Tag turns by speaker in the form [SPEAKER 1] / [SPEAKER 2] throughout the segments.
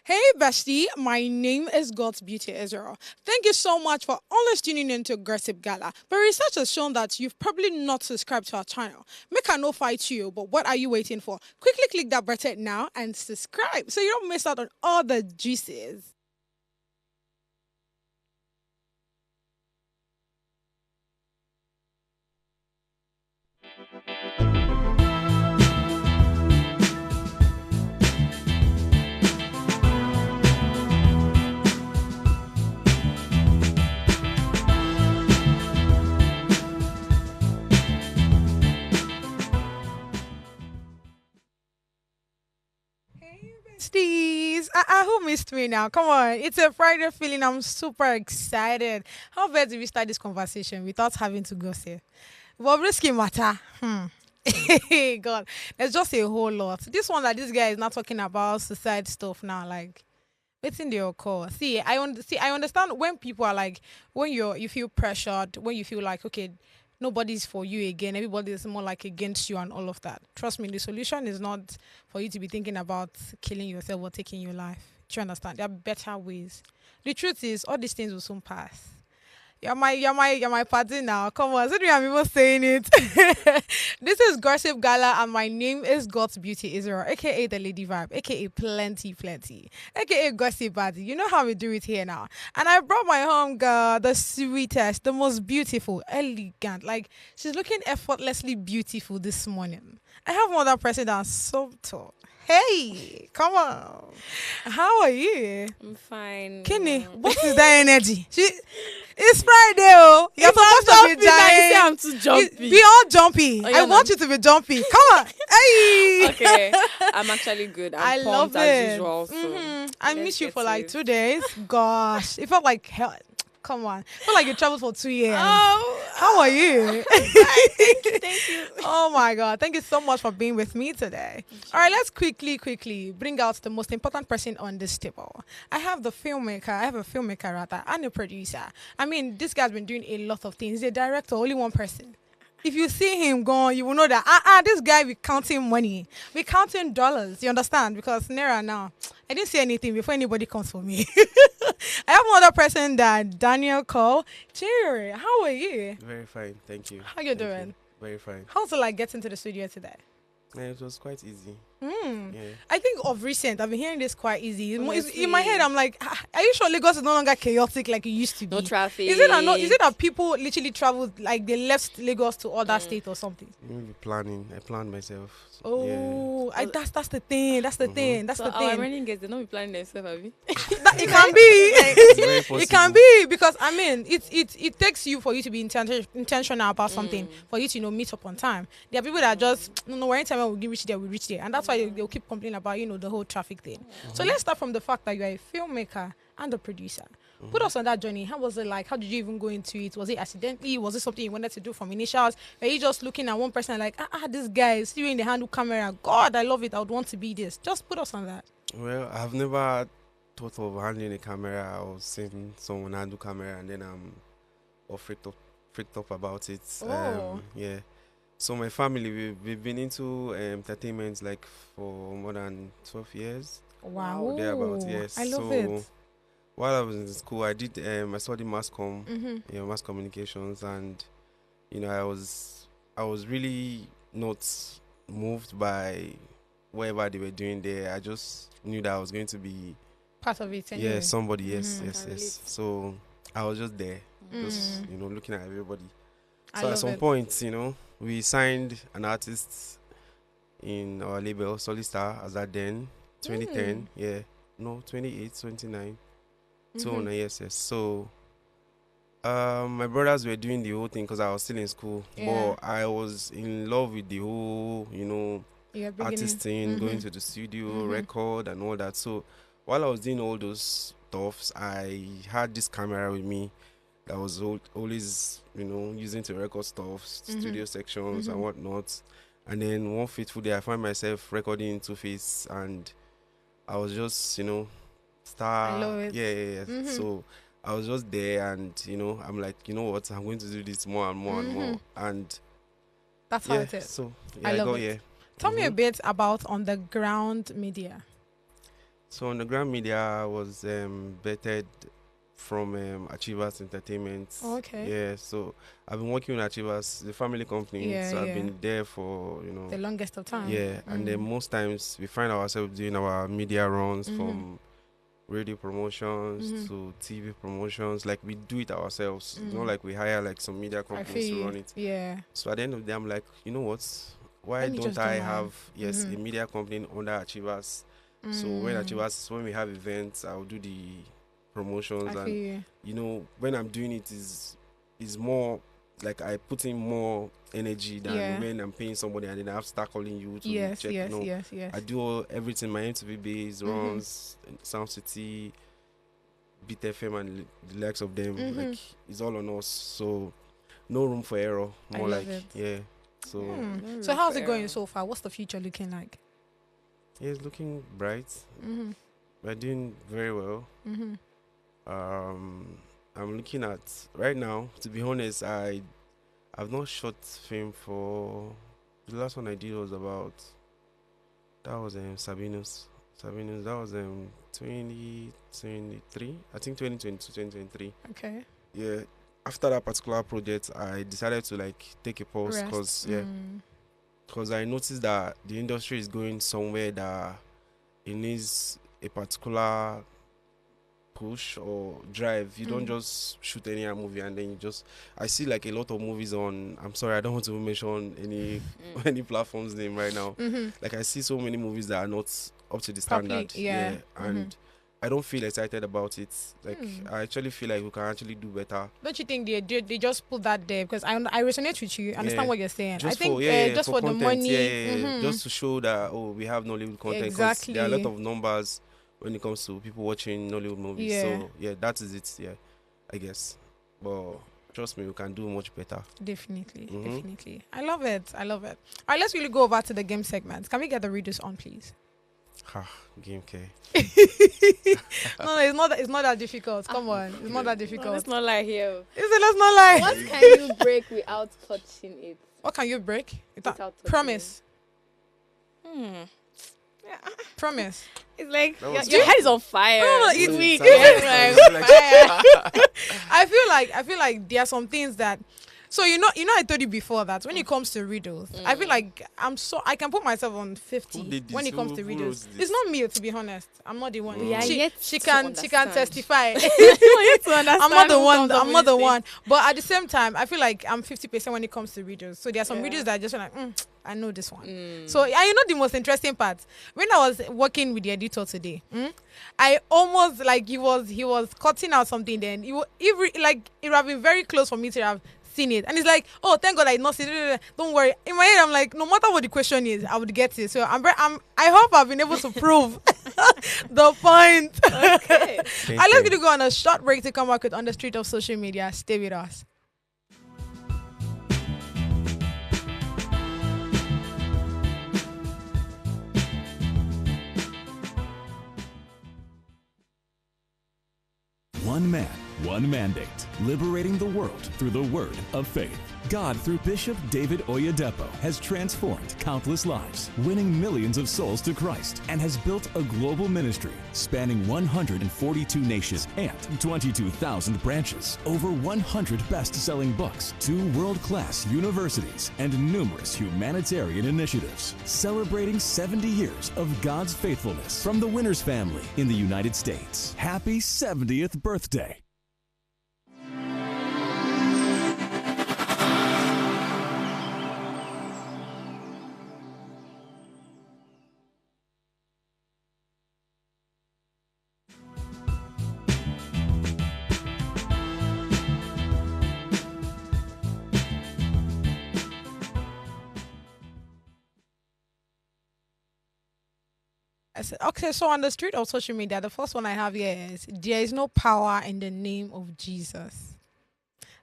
[SPEAKER 1] Hey bestie, my name is God's Beauty Israel. Thank you so much for always tuning in to Aggressive Gala. But research has shown that you've probably not subscribed to our channel. Make I no fight you, but what are you waiting for? Quickly click that button now and subscribe so you don't miss out on all the juices. Steez, who missed me now? Come on, it's a Friday feeling. I'm super excited. How bad did we start this conversation without having to go say Bobrisky matter? God, there's just a whole lot. This one that this guy is not talking about suicide stuff now, like it's in your core. See, I understand when people are like, when you feel pressured, when you feel like, okay, nobody's for you again, everybody is more like against you and all of that. Trust me, the solution is not for you to be thinking about killing yourself or taking your life. Do you understand? There are better ways. The truth is, all these things will soon pass. You're my partner now. Come on, so I'm even saying it. This is Gossip Gala, and my name is God's Beauty Israel, aka the Lady Vibe, aka Plenty, aka Gossip Body. You know how we do it here now. And I brought my home girl, the sweetest, the most beautiful, elegant. Like she's looking effortlessly beautiful this morning. I have one other person that's so tall. Hey, come on. How are you?
[SPEAKER 2] I'm fine.
[SPEAKER 1] Kenny, what is that energy? It's Friday, oh. You're supposed to be giant.
[SPEAKER 2] I'm too jumpy.
[SPEAKER 1] Be all jumpy.
[SPEAKER 2] Oh, yeah,
[SPEAKER 1] I want you to be jumpy. Come on. Hey.
[SPEAKER 2] Okay, I'm actually good. I'm
[SPEAKER 1] love
[SPEAKER 2] pumped
[SPEAKER 1] it.
[SPEAKER 2] as usual. So
[SPEAKER 1] I
[SPEAKER 2] let's
[SPEAKER 1] missed you
[SPEAKER 2] get
[SPEAKER 1] for
[SPEAKER 2] to
[SPEAKER 1] like
[SPEAKER 2] it.
[SPEAKER 1] 2 days. Gosh, it felt like hell. Come on. It felt like you traveled for 2 years.
[SPEAKER 2] Oh,
[SPEAKER 1] How are you?
[SPEAKER 2] thank you.
[SPEAKER 1] Oh my God. Thank you so much for being with me today. All right, let's quickly bring out the most important person on this table. I have a filmmaker rather, and a producer. I mean, this guy's been doing a lot of things. He's a director, only one person. If you see him gone, you will know that this guy be counting money. We counting dollars. You understand? Because Naira now, I didn't say anything before anybody comes for me. I have one other person that Daniel called. Jerry, how are you?
[SPEAKER 3] Very fine, thank you.
[SPEAKER 1] How you
[SPEAKER 3] Thank
[SPEAKER 1] doing?
[SPEAKER 3] Very fine.
[SPEAKER 1] How's it like getting to the studio today?
[SPEAKER 3] Yeah, it was quite easy.
[SPEAKER 1] Mm.
[SPEAKER 3] Yeah.
[SPEAKER 1] I think of recent, I've been hearing this quite easy.
[SPEAKER 2] Honestly.
[SPEAKER 1] In my head, I'm like, are you sure Lagos is no longer chaotic like it used to be?
[SPEAKER 2] No traffic.
[SPEAKER 1] Is it that people literally traveled, like they left Lagos to other states or something?
[SPEAKER 3] Maybe planning. I planned myself.
[SPEAKER 1] Oh, that's the thing. That's the thing. That's
[SPEAKER 2] So
[SPEAKER 1] the
[SPEAKER 2] our
[SPEAKER 1] thing.
[SPEAKER 2] running guests, they don't be planning themselves, have you?
[SPEAKER 1] It can be.
[SPEAKER 3] It's very possible.
[SPEAKER 1] It can be because I mean, it takes you for you to be intentional about something, for you to meet up on time. There are people that just no, anytime we reach there, we reach there, and that's why they'll keep complaining about the whole traffic thing. So let's start from the fact that you are a filmmaker and a producer. Put us on that journey. How was it like? How did you even go into it? Was it accidentally? Was it something you wanted to do from initials? Were you just looking at one person and like, this guy is steering the handle camera. God, I love it. I would want to be this. Just put us on that.
[SPEAKER 3] Well, I've never thought of handling a camera or seeing someone handle camera and then I'm all freaked up about it.
[SPEAKER 1] Oh.
[SPEAKER 3] Yeah. So my family, we've been into entertainment like for more than 12 years.
[SPEAKER 1] Wow.
[SPEAKER 3] Thereabouts, yes.
[SPEAKER 1] I love
[SPEAKER 3] So
[SPEAKER 1] it.
[SPEAKER 3] while I was in school, I did I studied mass
[SPEAKER 1] Mm-hmm.
[SPEAKER 3] mass communications, and I was really not moved by whatever they were doing there. I just knew that I was going to be
[SPEAKER 1] Part of it. Anyway.
[SPEAKER 3] somebody. Yes,
[SPEAKER 1] Mhm.
[SPEAKER 3] yes,
[SPEAKER 2] Can
[SPEAKER 3] yes.
[SPEAKER 2] relate.
[SPEAKER 3] So I was just there, just
[SPEAKER 1] Mm.
[SPEAKER 3] looking at everybody.
[SPEAKER 1] I
[SPEAKER 3] So
[SPEAKER 1] love
[SPEAKER 3] at some
[SPEAKER 1] it.
[SPEAKER 3] point, we signed an artist in our label, Solid Star, as at then, 2010. Yeah, no, 28, 29. So
[SPEAKER 1] Mhm.
[SPEAKER 3] yes. So my brothers were doing the whole thing because I was still in school,
[SPEAKER 1] Yeah.
[SPEAKER 3] but I was in love with the whole,
[SPEAKER 1] Yeah,
[SPEAKER 3] artist thing, going
[SPEAKER 1] Mhm.
[SPEAKER 3] to the studio,
[SPEAKER 1] Mhm.
[SPEAKER 3] record and all that. So while I was doing all those stuffs, I had this camera with me that was always, using to record stuff, studio sections
[SPEAKER 1] Mhm.
[SPEAKER 3] and whatnot. And then one fateful day, I found myself recording in Two-Face, and I was just, star.
[SPEAKER 1] I love it.
[SPEAKER 3] Yeah.
[SPEAKER 1] Mhm.
[SPEAKER 3] So I was just there, and I'm like, you know what, I'm going to do this more and more and more.
[SPEAKER 1] Mhm.
[SPEAKER 3] And
[SPEAKER 1] That's how
[SPEAKER 3] yeah,
[SPEAKER 1] it is.
[SPEAKER 3] so
[SPEAKER 1] I love
[SPEAKER 3] got
[SPEAKER 1] it.
[SPEAKER 3] here.
[SPEAKER 1] Tell me a
[SPEAKER 3] Mhm.
[SPEAKER 1] bit about underground media.
[SPEAKER 3] So on the Grand Media, I was vetted from Achievers Entertainment.
[SPEAKER 1] Oh, okay.
[SPEAKER 3] Yeah, so I've been working with Achievers, the family company.
[SPEAKER 1] Yeah,
[SPEAKER 3] so I've
[SPEAKER 1] yeah.
[SPEAKER 3] been there for
[SPEAKER 1] The longest of time.
[SPEAKER 3] yeah, and then most times we find ourselves doing our media runs from radio promotions to TV promotions. Like we do it ourselves. It's not like we hire like some media
[SPEAKER 1] I
[SPEAKER 3] companies
[SPEAKER 1] feel
[SPEAKER 3] to
[SPEAKER 1] you.
[SPEAKER 3] run it.
[SPEAKER 1] Yeah.
[SPEAKER 3] So at the end of the day, I'm like, you know what? Why
[SPEAKER 1] Let me
[SPEAKER 3] don't
[SPEAKER 1] just do
[SPEAKER 3] I
[SPEAKER 1] mine.
[SPEAKER 3] have a media company under Achievers? So when we have events, I'll do the promotions,
[SPEAKER 1] I feel
[SPEAKER 3] and
[SPEAKER 1] you.
[SPEAKER 3] you know when I'm doing it is more like I put in more energy than when I'm paying somebody and then I have to start calling you to
[SPEAKER 1] Yes,
[SPEAKER 3] check.
[SPEAKER 1] yes,
[SPEAKER 3] You know,
[SPEAKER 1] yes, yes.
[SPEAKER 3] I do everything. My MTV base runs, Sound City, Beat FM, and the likes of them. Like it's all on us. So no room for error.
[SPEAKER 1] I
[SPEAKER 3] More
[SPEAKER 1] love
[SPEAKER 3] like
[SPEAKER 1] it.
[SPEAKER 3] yeah. So
[SPEAKER 1] So how's it going so far? What's the future looking like?
[SPEAKER 3] yeah, it's looking bright. We're doing very well. I'm looking at right now. To be honest, I've not shot film for the last one I did was about that was Sabinus. Sabinus, that was 2023. I think 2022, 2023.
[SPEAKER 1] Okay.
[SPEAKER 3] Yeah. After that particular project, I decided to like take a pause because I noticed that the industry is going somewhere that it needs a particular push or drive. You don't just shoot any movie and then you just. I see like a lot of movies on. I'm sorry, I don't want to mention any platform's name right now. Like I see so many movies that are not up to the standard. And I don't feel excited about it. Like I actually feel like we can actually do better.
[SPEAKER 1] Don't you think they just put that there? Because I resonate with you. I understand what you're saying.
[SPEAKER 3] Just
[SPEAKER 1] I think just for the
[SPEAKER 3] content,
[SPEAKER 1] money.
[SPEAKER 3] just to show that we have Nollywood content. 'Cause
[SPEAKER 1] Exactly.
[SPEAKER 3] there are a lot of numbers when it comes to people watching Nollywood movies.
[SPEAKER 1] Yeah.
[SPEAKER 3] So yeah, that is it. Yeah, I guess. But trust me, we can do much better.
[SPEAKER 1] Definitely. I love it. All right, let's really go over to the game segment. Can we get the readers on, please?
[SPEAKER 3] Game K.
[SPEAKER 1] No, it's not that difficult. Come on, it's not that difficult.
[SPEAKER 2] Let's not lie here.
[SPEAKER 1] Let's not lie.
[SPEAKER 2] What can you break without touching it?
[SPEAKER 1] What can you break?
[SPEAKER 2] Without touching
[SPEAKER 1] Promise.
[SPEAKER 2] Yeah.
[SPEAKER 1] Promise.
[SPEAKER 2] It's like
[SPEAKER 3] That was
[SPEAKER 2] your head is on fire.
[SPEAKER 1] No,
[SPEAKER 2] It's
[SPEAKER 1] it's
[SPEAKER 2] weak.
[SPEAKER 3] Sounds like-
[SPEAKER 1] I feel like there are some things that. So I told you before that when it comes to riddles, I feel like I can put myself on 50
[SPEAKER 3] Who did this?
[SPEAKER 1] when it comes to
[SPEAKER 3] Who
[SPEAKER 1] riddles.
[SPEAKER 3] wrote this?
[SPEAKER 1] It's not me, to be honest. I'm not the one.
[SPEAKER 2] We are yet
[SPEAKER 1] She
[SPEAKER 2] to
[SPEAKER 1] can
[SPEAKER 2] understand.
[SPEAKER 1] testify.
[SPEAKER 2] I'm
[SPEAKER 1] I'm not the one. I'm not the one. But at the same time, I feel like I'm 50% when it comes to riddles. So there are some riddles that I just like, I know this one. So the most interesting part when I was working with the editor today, I almost like he was cutting out something. Then it would have been very close for me to have seen it, and it's like, oh, thank God I did not see it. Don't worry. In my head, I'm like, no matter what the question is, I would get it. So I hope I've been able to prove the point.
[SPEAKER 2] Okay.
[SPEAKER 1] I'll let you go on a short break to come back with On the Street of Social Media. Stay with us.
[SPEAKER 4] One man, one mandate, liberating the world through the word of faith. God, through Bishop David Oyedepo, has transformed countless lives, winning millions of souls to Christ, and has built a global ministry spanning 142 nations and 22,000 branches, over 100 best-selling books, 2 world-class universities, and numerous humanitarian initiatives, celebrating 70 years of God's faithfulness from the Winners family in the United States. Happy 70th birthday.
[SPEAKER 1] Okay, so on the street of social media, the first one I have here is there is no power in the name of Jesus.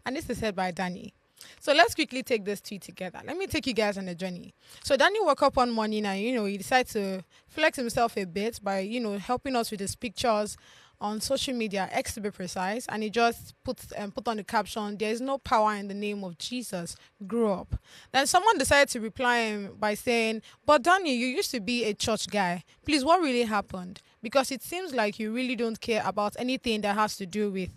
[SPEAKER 1] And this is said by Danny. So let's quickly take this tweet together. Let me take you guys on a journey. So Danny woke up one morning and, he decided to flex himself a bit by, helping us with his pictures on social media, X to be precise, and he just put on the caption, there is no power in the name of Jesus, grow up. Then someone decided to reply him by saying, but Danny, you used to be a church guy. Please, what really happened? because it seems like you really don't care about anything that has to do with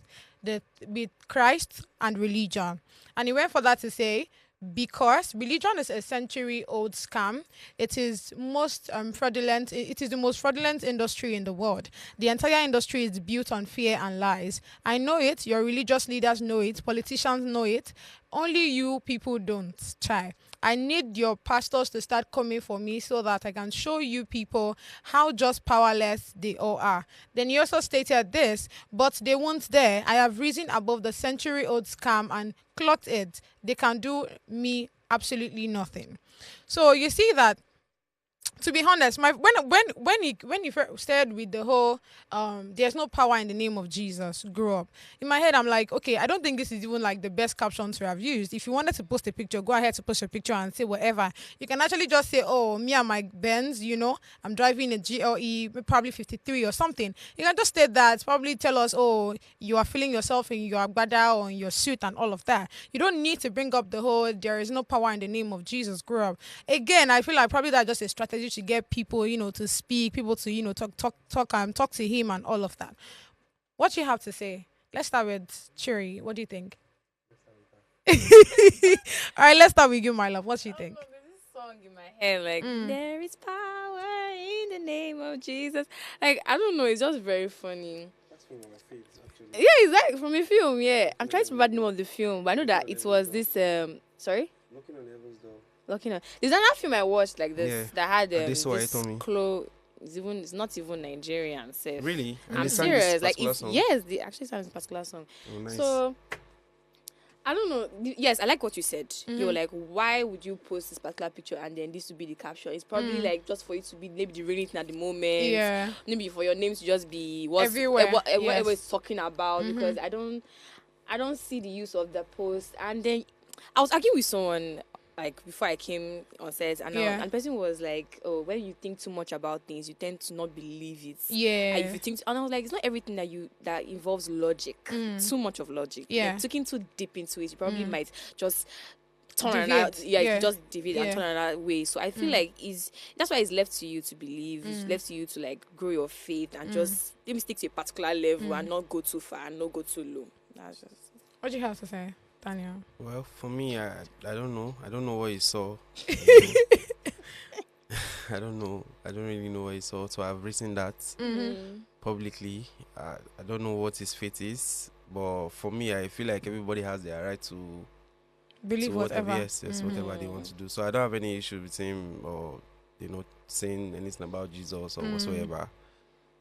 [SPEAKER 1] with Christ and religion. And he went for that to say, because religion is a century-old scam, it is most fraudulent. It is the most fraudulent industry in the world. The entire industry is built on fear and lies. I know it. Your religious leaders know it. Politicians know it. Only you people don't try. I need your pastors to start coming for me so that I can show you people how just powerless they all are. Then he also stated this, but they won't dare. I have risen above the century-old scam and clocked it. They can do me absolutely nothing. So you see that, to be honest, when he first started with the whole there's no power in the name of Jesus, grow up, in my head I'm like, okay, I don't think this is even like the best caption to have used. If you wanted to post a picture, go ahead to post a picture and say whatever. You can actually just say, oh, me and my Benz, I'm driving a GLE, probably 53 or something. You can just state that, probably tell us, oh, you are feeling yourself in your agbada or in your suit and all of that. You don't need to bring up the whole there is no power in the name of Jesus, grow up. Again, I feel like probably that's just a strategy to get people, to speak, people to, talk to him and all of that. What you have to say? Let's start with Cherry. What do you think? All right, let's start with you, my love. What do you think?
[SPEAKER 2] There's this song in my head, like, there is power in the name of Jesus. Like, I don't know, it's just very funny.
[SPEAKER 3] That's one of my favorites, actually.
[SPEAKER 2] Yeah, it's like from a film, yeah. I'm trying to remember the name of the film, but I know that it was this, sorry?
[SPEAKER 3] Knocking on Heaven's Door.
[SPEAKER 2] Looking at there's another film I watched like this
[SPEAKER 3] Yeah.
[SPEAKER 2] that had
[SPEAKER 3] And this one
[SPEAKER 2] this
[SPEAKER 3] you told me.
[SPEAKER 2] it's not even Nigerian. Safe.
[SPEAKER 3] Really? And
[SPEAKER 2] I'm
[SPEAKER 3] they sang this
[SPEAKER 2] serious. Like
[SPEAKER 3] particular
[SPEAKER 2] it's
[SPEAKER 3] song?
[SPEAKER 2] yes, they actually sang this particular song.
[SPEAKER 3] Oh, nice.
[SPEAKER 2] So I don't know. Yes, I like what you said. You were like, why would you post this particular picture and then this would be the caption? It's probably like just for it to be maybe the reading thing at the moment.
[SPEAKER 1] Yeah.
[SPEAKER 2] Maybe for your name to just be
[SPEAKER 1] Everywhere.
[SPEAKER 2] what
[SPEAKER 1] Yes.
[SPEAKER 2] everyone's talking about because I don't see the use of the post. And then I was arguing with someone like before I came on set, and and the person was like, "Oh, when you think too much about things, you tend to not believe it."
[SPEAKER 1] Yeah.
[SPEAKER 2] And if you think, and I was like, "It's not everything that involves logic. Too much of logic.
[SPEAKER 1] Yeah.
[SPEAKER 2] Like, looking too deep into it, you probably might just turn
[SPEAKER 1] Deviate.
[SPEAKER 2] around. Yeah,
[SPEAKER 1] Yeah.
[SPEAKER 2] you just deviate
[SPEAKER 1] Yeah.
[SPEAKER 2] and turn another way. So I feel like that's why it's left to you to believe. It's left to you to like grow your faith and just maybe stick to a particular level and not go too far and not go too low. That's just.
[SPEAKER 1] What do you have to say, Daniel?
[SPEAKER 3] Well, for me, I don't know. I don't know what you saw. I don't know. I don't really know what he saw. So I've written that publicly. I don't know what his fate is. But for me, I feel like everybody has their right to
[SPEAKER 1] Believe
[SPEAKER 3] to
[SPEAKER 1] whatever.
[SPEAKER 3] Yes, whatever they want to do. So I don't have any issue with him or, saying anything about Jesus or whatsoever.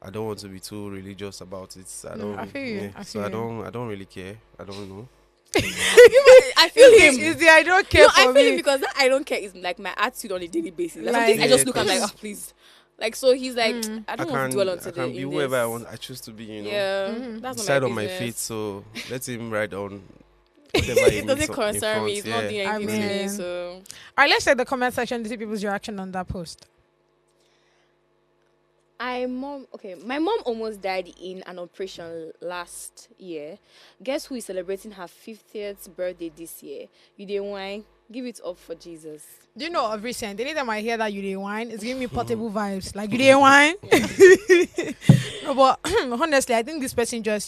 [SPEAKER 3] I don't want to be too religious about it.
[SPEAKER 1] I feel you. I
[SPEAKER 3] So
[SPEAKER 1] feel
[SPEAKER 3] I don't really care. I don't know.
[SPEAKER 2] I feel him.
[SPEAKER 1] Is the I don't care
[SPEAKER 2] No,
[SPEAKER 1] for
[SPEAKER 2] I feel
[SPEAKER 1] me.
[SPEAKER 2] him because that I don't care is like my attitude on a daily basis. Like,
[SPEAKER 1] Like-
[SPEAKER 2] sometimes I just
[SPEAKER 3] Yeah,
[SPEAKER 2] look, I'm like, oh please. Like so he's like, I don't want to dwell on
[SPEAKER 3] I
[SPEAKER 2] today.
[SPEAKER 3] can be
[SPEAKER 2] in
[SPEAKER 3] whoever
[SPEAKER 2] this.
[SPEAKER 3] I want. I choose to be.
[SPEAKER 2] Yeah, that's
[SPEAKER 3] Decide
[SPEAKER 2] not
[SPEAKER 3] on
[SPEAKER 2] my
[SPEAKER 3] my
[SPEAKER 2] business.
[SPEAKER 3] feet. So let him ride on. Whatever he
[SPEAKER 2] It
[SPEAKER 3] needs
[SPEAKER 2] doesn't
[SPEAKER 3] in
[SPEAKER 2] concern me.
[SPEAKER 3] front,
[SPEAKER 2] It's not doing
[SPEAKER 1] I
[SPEAKER 2] anything to me.
[SPEAKER 1] mean-
[SPEAKER 2] So
[SPEAKER 1] All right, let's check the comment section to see people's reaction on that post.
[SPEAKER 2] my mom almost died in an operation last year. Guess who is celebrating her 50th birthday this year? You dey whine? Give it up for Jesus.
[SPEAKER 1] Do you know of recent? Anytime I hear that you dey wine, it's giving me portable vibes. Like you dey wine. No, but honestly, I think this person just,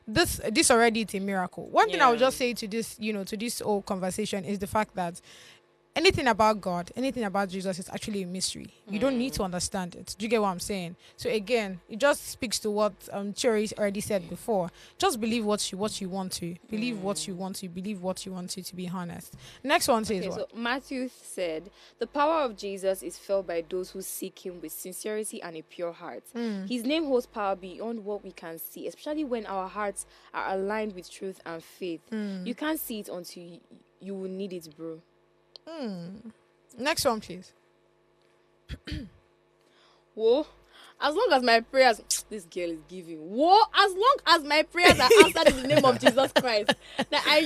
[SPEAKER 1] this already is a miracle. One thing I would
[SPEAKER 2] Yeah.
[SPEAKER 1] just say to this, to this whole conversation is the fact that anything about God, anything about Jesus is actually a mystery. You don't need to understand it. Do you get what I'm saying? So again, it just speaks to what Cherry already said before. Just believe what you want to. Believe what you want to. Believe what you want to be honest. Next one says
[SPEAKER 2] Okay,
[SPEAKER 1] what?
[SPEAKER 2] so Matthew said, the power of Jesus is felt by those who seek him with sincerity and a pure heart. His name holds power beyond what we can see, especially when our hearts are aligned with truth and faith. You can't see it until you will need it, bro.
[SPEAKER 1] Next one, please.
[SPEAKER 2] Whoa. As long as my prayers, this girl is giving. Whoa. As long as my prayers are answered in the name of Jesus Christ, that I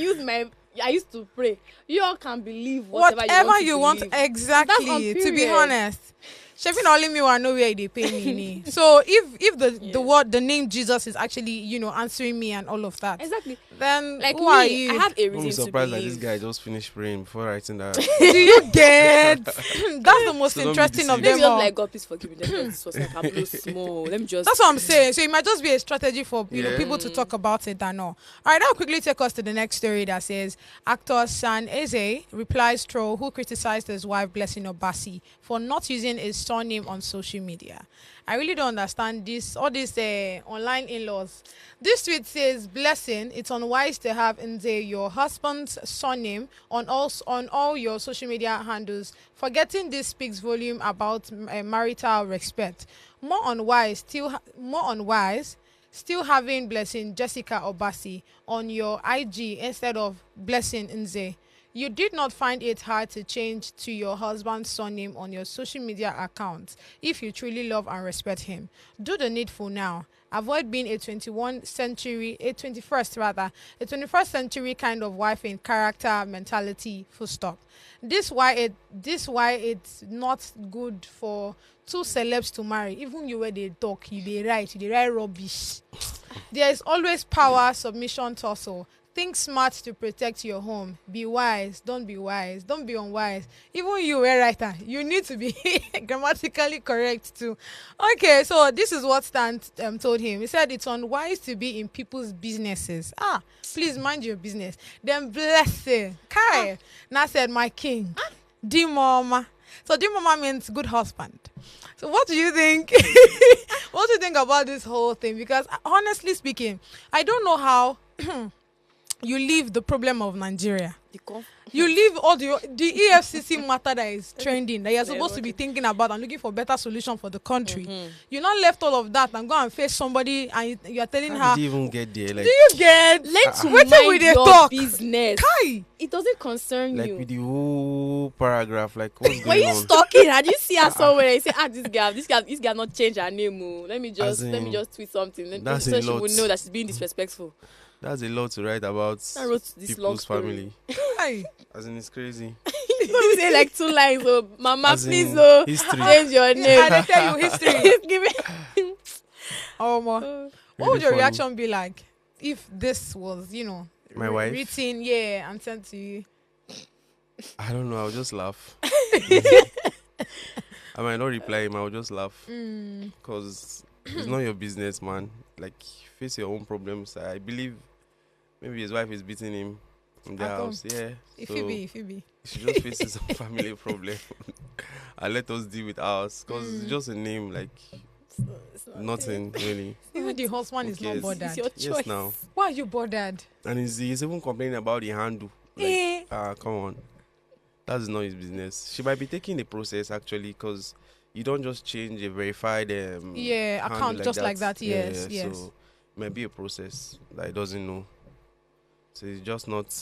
[SPEAKER 2] used to pray. You all can believe whatever
[SPEAKER 1] Whatever
[SPEAKER 2] you
[SPEAKER 1] you
[SPEAKER 2] want
[SPEAKER 1] want,
[SPEAKER 2] to believe.
[SPEAKER 1] exactly.
[SPEAKER 2] That's on
[SPEAKER 1] To be
[SPEAKER 2] period.
[SPEAKER 1] honest, Chefin only me I know where they pay me. So if the name Jesus is actually answering me and all of that,
[SPEAKER 2] Exactly.
[SPEAKER 1] then
[SPEAKER 2] Like
[SPEAKER 1] who are
[SPEAKER 2] me,
[SPEAKER 1] you?
[SPEAKER 2] I have a
[SPEAKER 3] I'm
[SPEAKER 2] reason to
[SPEAKER 3] surprised that
[SPEAKER 2] believe.
[SPEAKER 3] this guy just finished praying before writing that.
[SPEAKER 1] Do you get? That's the most
[SPEAKER 3] So don't be
[SPEAKER 1] interesting of
[SPEAKER 3] deceived.
[SPEAKER 2] Maybe
[SPEAKER 1] them
[SPEAKER 2] just
[SPEAKER 1] all.
[SPEAKER 2] like, God, please forgive me. Let me just this was like I blow small. Let me just.
[SPEAKER 1] That's what I'm saying. So it might just be a strategy for
[SPEAKER 3] Yeah.
[SPEAKER 1] people to talk about it and all. All right, that'll quickly take us to the next story that says actor San Eze replies troll who criticized his wife Blessing Obasi for not using his surname on social media. I really don't understand all these online in-laws. This tweet says, Blessing, it's unwise to have Nze, your husband's surname, on all your social media handles. Forgetting this speaks volume about marital respect. More unwise, still having Blessing Jessica Obasi on your IG instead of Blessing Nze. You did not find it hard to change to your husband's surname on your social media account if you truly love and respect him. Do the needful now. Avoid being a 21st century kind of wife in character, mentality, full stop. This why it's not good for two celebs to marry. Even you where they talk, they write rubbish. There is always power, submission, tussle. Think smart to protect your home. Be wise. Don't be wise. Don't be unwise. Even you, a writer, you need to be grammatically correct too. Okay, so this is what Stan told him. He said it's unwise to be in people's businesses. Please mind your business. Then Blessing. Kai. Now said my king. Di mama. So di mama means good husband. So what do you think? What do you think about this whole thing? Because honestly speaking, I don't know how you leave the problem of Nigeria. You leave all the EFCC matter that is trending, that you're supposed to be thinking about and looking for better solution for the country. You not left all of that and go and face somebody and you're telling her.
[SPEAKER 3] How did you even get there? Like,
[SPEAKER 1] do you get?
[SPEAKER 2] Let to
[SPEAKER 1] Wait till
[SPEAKER 2] mind
[SPEAKER 1] we dey
[SPEAKER 2] your
[SPEAKER 1] talk.
[SPEAKER 2] business.
[SPEAKER 1] Kai.
[SPEAKER 2] It doesn't concern
[SPEAKER 3] like
[SPEAKER 2] you.
[SPEAKER 3] with the whole paragraph, like what's
[SPEAKER 2] Were
[SPEAKER 3] going
[SPEAKER 2] you
[SPEAKER 3] on?
[SPEAKER 2] stalking her? Did you see her somewhere? You say, this guy not change her name. Oh. Let me
[SPEAKER 3] As
[SPEAKER 2] just
[SPEAKER 3] in,
[SPEAKER 2] tweet something.
[SPEAKER 3] that's
[SPEAKER 2] So
[SPEAKER 3] a
[SPEAKER 2] she
[SPEAKER 3] lot.
[SPEAKER 2] would know that she's being disrespectful.
[SPEAKER 3] That's a lot to write about
[SPEAKER 2] I wrote this long
[SPEAKER 3] people's
[SPEAKER 2] story.
[SPEAKER 3] family.
[SPEAKER 1] Kai.
[SPEAKER 3] As in, it's crazy.
[SPEAKER 2] You say like 2 lines. Oh, Mama,
[SPEAKER 3] As in
[SPEAKER 2] please,
[SPEAKER 3] history.
[SPEAKER 2] change your name.
[SPEAKER 1] I tell you history.
[SPEAKER 2] Give me.
[SPEAKER 1] Oh, what
[SPEAKER 3] Really
[SPEAKER 1] would your
[SPEAKER 3] funny.
[SPEAKER 1] reaction be like if this was,
[SPEAKER 3] My wife?
[SPEAKER 1] written, and sent to you?
[SPEAKER 3] I don't know. I'll just laugh. I might not reply him. I'll just laugh because it's not your business, man. Like, face your own problems. I believe maybe his wife is beating him in the
[SPEAKER 1] At home.
[SPEAKER 3] house. Yeah.
[SPEAKER 1] If
[SPEAKER 3] so
[SPEAKER 1] you be.
[SPEAKER 3] he should just face his own family problem and let us deal with ours because it's just a name. Like,
[SPEAKER 2] It's not
[SPEAKER 3] nothing really.
[SPEAKER 1] Even the husband is not
[SPEAKER 3] cares?
[SPEAKER 1] bothered.
[SPEAKER 2] It's your choice.
[SPEAKER 3] Yes, now.
[SPEAKER 1] Why are you bothered?
[SPEAKER 3] And he's even complaining about the handle. Like, come on. That's not his business. She might be taking the process actually because you don't just change a verified handle
[SPEAKER 1] account just like that. Yes,
[SPEAKER 3] yeah. So it might be a process that he doesn't know. So it's just not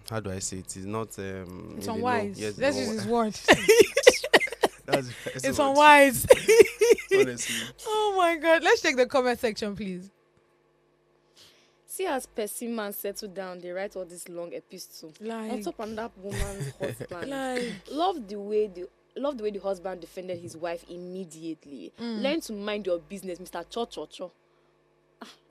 [SPEAKER 3] how do I say it? It's not
[SPEAKER 1] It's
[SPEAKER 3] in the know.
[SPEAKER 1] unwise.
[SPEAKER 3] Yes,
[SPEAKER 1] Let's
[SPEAKER 3] no.
[SPEAKER 1] use his word.
[SPEAKER 3] That's the best
[SPEAKER 1] It's
[SPEAKER 3] word,
[SPEAKER 1] unwise.
[SPEAKER 3] honestly.
[SPEAKER 1] Oh my God. Let's check the comment section, please.
[SPEAKER 2] See as person man settle down, they write all this long epistle. On top of that woman's husband. Love the way the husband defended his wife immediately. Learn to mind your business, Mr. Cho Cho Cho.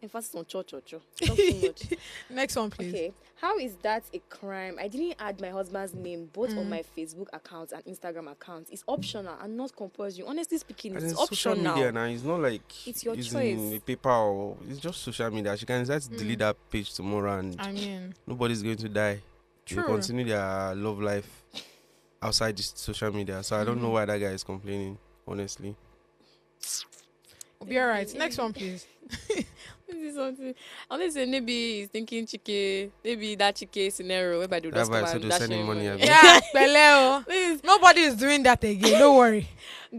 [SPEAKER 2] Emphasis on Cho Cho Cho. Not too much.
[SPEAKER 1] Next one, please.
[SPEAKER 2] Okay. How is that a crime? I didn't add my husband's name both on my Facebook account and Instagram account. It's optional and not compulsory. Honestly speaking,
[SPEAKER 3] And
[SPEAKER 2] it's
[SPEAKER 3] it's social
[SPEAKER 2] optional.
[SPEAKER 3] media now. It's not like
[SPEAKER 2] It's your
[SPEAKER 3] using
[SPEAKER 2] choice.
[SPEAKER 3] a paper or it's just social media. She can decide to delete that page tomorrow and
[SPEAKER 1] I mean,
[SPEAKER 3] nobody's going to die. They
[SPEAKER 1] true.
[SPEAKER 3] continue their love life outside this social media. So I don't know why that guy is complaining, honestly.
[SPEAKER 1] We'll be all right. Next one, please.
[SPEAKER 2] This is something. Unless maybe he's thinking chike, maybe that chike scenario whereby they
[SPEAKER 3] That
[SPEAKER 2] just
[SPEAKER 3] vibe,
[SPEAKER 2] come
[SPEAKER 3] so
[SPEAKER 2] and
[SPEAKER 3] they
[SPEAKER 2] dash
[SPEAKER 3] send him
[SPEAKER 2] him
[SPEAKER 3] money,
[SPEAKER 2] money.
[SPEAKER 3] abi?
[SPEAKER 1] Yeah, Peleo.
[SPEAKER 2] Please.
[SPEAKER 1] Nobody is doing that again. Don't worry.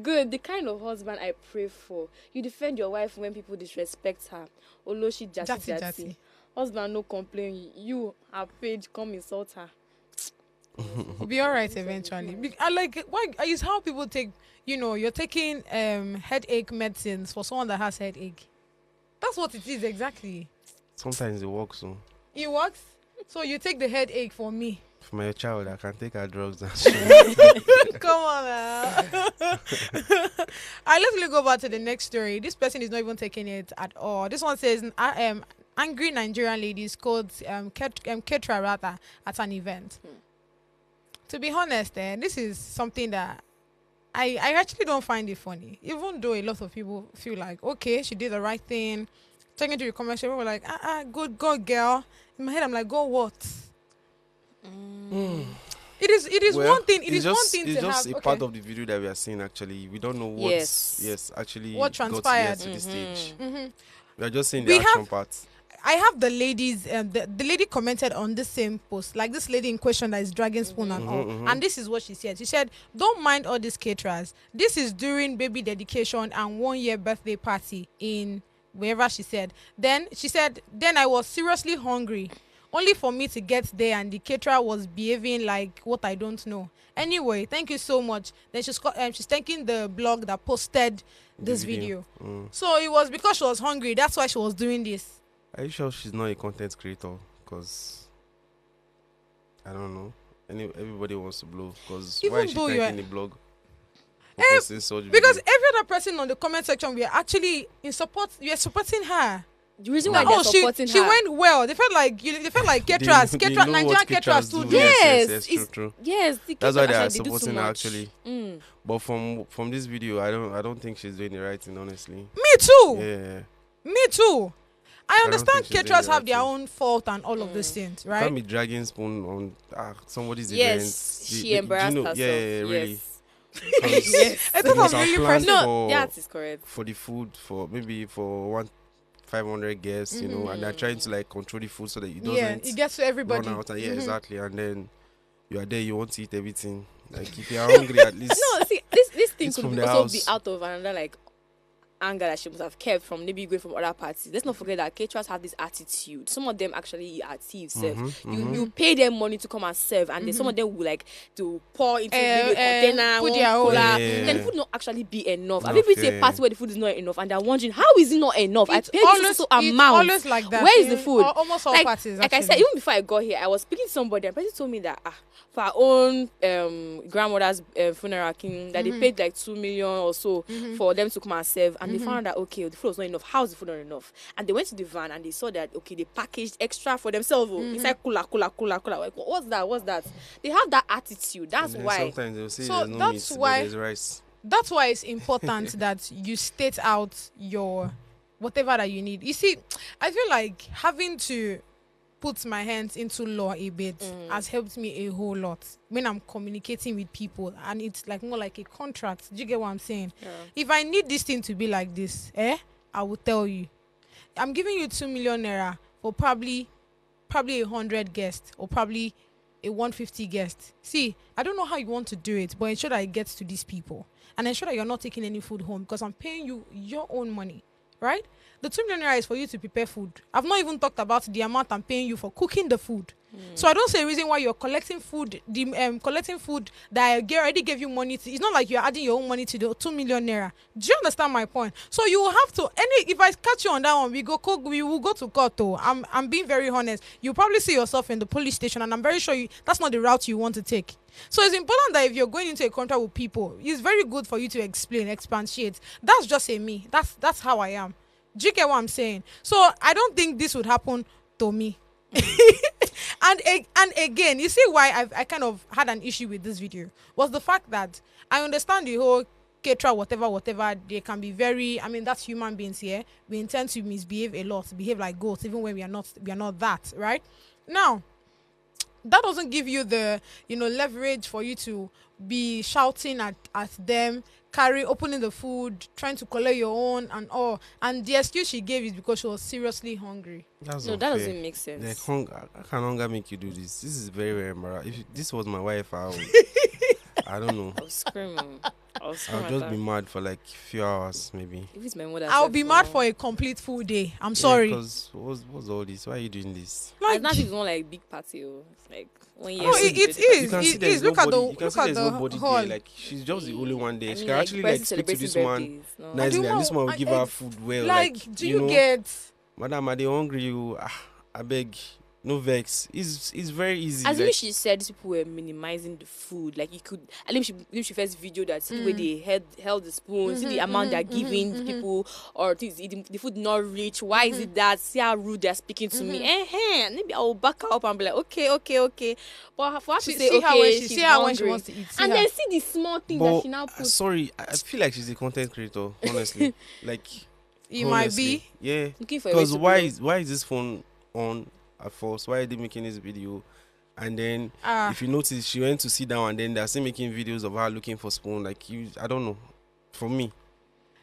[SPEAKER 2] Good. The kind of husband I pray for. You defend your wife when people disrespect her. Oloshi jati jati. Husband no complain. You, her page, come insult her.
[SPEAKER 1] We'll be all right eventually. I like why is how people take. You're taking headache medicines for someone that has headache. That's what it is exactly.
[SPEAKER 3] Sometimes it works. So
[SPEAKER 1] It works. So you take the headache for me.
[SPEAKER 3] if my child, I can take her drugs and
[SPEAKER 1] Come on now. I literally go back to the next story. This person is not even taking it at all. This one says, angry Nigerian ladies called Ketra rather at an event. To be honest, this is something that I actually don't find it funny. Even though a lot of people feel like, okay, she did the right thing. Talking to the commercial, people were like, good girl. In my head, I'm like, go what? It is
[SPEAKER 3] well,
[SPEAKER 1] one thing. It is one thing
[SPEAKER 3] it's
[SPEAKER 1] to
[SPEAKER 3] just
[SPEAKER 1] have.
[SPEAKER 3] a part of the video that we are seeing. Actually, we don't know what actually
[SPEAKER 1] What transpired
[SPEAKER 3] got to the stage.
[SPEAKER 1] Mm-hmm.
[SPEAKER 3] We are just seeing the action part.
[SPEAKER 1] I have the ladies. The lady commented on the same post, like this lady in question that is dragging spoon and all. And this is what she said. She said, "Don't mind all these caterers. This is during baby dedication and 1-year birthday party in wherever," she said. Then she said, "Then I was seriously hungry. Only for me to get there and the caterer was behaving like what I don't know. Anyway, thank you so much." Then she's thanking the blog that posted this video. So it was because she was hungry. That's why she was doing this.
[SPEAKER 3] Are you sure she's not a content creator? Because I don't know. Everybody wants to blow. Because why is she thanking the blog? Because
[SPEAKER 1] every other person on the comment section, we are actually in support. We are supporting her.
[SPEAKER 2] The reason why they're supporting her,
[SPEAKER 1] she went well. They felt like caterers, Nigerian caterers too.
[SPEAKER 3] Yes, true.
[SPEAKER 2] Yes,
[SPEAKER 3] that's why they are supporting her actually. But from this video, I don't think she's doing the right thing, honestly.
[SPEAKER 1] Me too.
[SPEAKER 3] Yeah.
[SPEAKER 1] Me too. I understand caterers have their own fault and all of those things, right?
[SPEAKER 3] Can't be dragging spoon on somebody's
[SPEAKER 2] event.
[SPEAKER 3] Yes,
[SPEAKER 2] she embarrassed herself.
[SPEAKER 3] Yeah, really.
[SPEAKER 1] Yes. I thought was really personal.
[SPEAKER 2] No, that is correct.
[SPEAKER 3] For the food, for 500 guests, and they're trying to like control the food so that it doesn't.
[SPEAKER 1] It gets to everybody.
[SPEAKER 3] Run out and, exactly. And then you are there, you want to eat everything. Like if you are hungry, at least.
[SPEAKER 2] No, see, this thing could also be out of another like anger that she must have kept from maybe going from other parties. Let's not forget that caterers have this attitude. Some of them actually are thieves. You pay them money to come and serve, and then some of them will like to pour into maybe a container,
[SPEAKER 1] put their own.
[SPEAKER 2] Then the food not actually be enough. Have you been to a party where the food is not enough, and they're wondering how is it not enough? I paid this amount.
[SPEAKER 1] Always like that.
[SPEAKER 2] Where is the food?
[SPEAKER 1] Almost all parties.
[SPEAKER 2] Like I said, even before I got here, I was speaking to somebody, and the person told me that for our own grandmother's funeral, that they paid like 2 million or so for them to come and serve, and they found that okay, the food was not enough. How is the food not enough? And they went to the van and they saw that okay, they packaged extra for themselves. Inside cooler. Like what's that? They have that attitude. That's why.
[SPEAKER 3] Sometimes they'll say there's no meat, but there's rice.
[SPEAKER 1] That's why it's important that you state out your whatever that you need. You see, I feel like having to put my hands into law a bit has helped me a whole lot when I'm communicating with people, and it's like more like a contract. Do you get what I'm saying? Yeah. If I need this thing to be like this, I will tell you. I'm giving you 2 million naira for probably 100 guests or probably a 150 guest. See, I don't know how you want to do it, but ensure that it gets to these people, and ensure that you're not taking any food home because I'm paying you your own money, right? The 2 million naira is for you to prepare food. I've not even talked about the amount I'm paying you for cooking the food. So I don't see a reason why you're collecting food, collecting food that I already gave you money to. It's not like you're adding your own money to the 2 million naira. Do you understand my point? So you will have to, if I catch you on that one, we will go to court though. I'm being very honest. You probably see yourself in the police station, and I'm very sure that's not the route you want to take. So it's important that if you're going into a contract with people, it's very good for you to explain, expatiate. That's just me. That's how I am. Do you get what I'm saying? So I don't think this would happen to me. And again, you see why I kind of had an issue with this video was the fact that I understand the whole caterer, whatever, they can be very, that's human beings here. We intend to misbehave a lot, behave like goats, even when we are not that, right? Now, that doesn't give you the, leverage for you to be shouting at them, opening the food, trying to collect your own and all. And the excuse she gave is because she was seriously hungry.
[SPEAKER 2] That doesn't make sense.
[SPEAKER 3] Like, how can hunger make you do this? This is very, very embarrassing. If this was my wife, I don't know.
[SPEAKER 2] I'll scream.
[SPEAKER 3] I'll just be mad for like a few hours, maybe.
[SPEAKER 2] If it's my mother,
[SPEAKER 1] I'll be mad for a complete full day. I'm sorry.
[SPEAKER 3] Because what's all this? Why are you doing this?
[SPEAKER 2] Like, it's not even like big party. It's like 1 year.
[SPEAKER 1] Oh, it is. Look at the hall.
[SPEAKER 3] Like she's just the only one there. She can actually like speak to this man nicely, and this man will give her food well.
[SPEAKER 1] Like, do you get?
[SPEAKER 3] Madam, are they hungry? I beg. no vex. It's very easy.
[SPEAKER 2] As
[SPEAKER 3] like,
[SPEAKER 2] if she said these people were minimizing the food. Like you could, I think she first video that see the way they held the spoon, see the amount they're giving the people, or the food not reach. Why is it that? See how rude they're speaking to me. Maybe I will back her up and be like, okay. But for her to say,
[SPEAKER 1] see her when
[SPEAKER 2] she's
[SPEAKER 1] when she
[SPEAKER 2] hungry,
[SPEAKER 1] wants to eat.
[SPEAKER 2] and then see the small thing
[SPEAKER 3] but,
[SPEAKER 2] that she now puts.
[SPEAKER 3] sorry, I feel like she's a content creator. Honestly, like
[SPEAKER 1] It might be.
[SPEAKER 3] yeah.
[SPEAKER 2] Looking for a way
[SPEAKER 3] Because
[SPEAKER 2] to
[SPEAKER 3] why is this phone on at first? Why are they making this video? And then if you notice, she went to sit down, and then they're still making videos of her looking for spoon. Like I don't know. For me,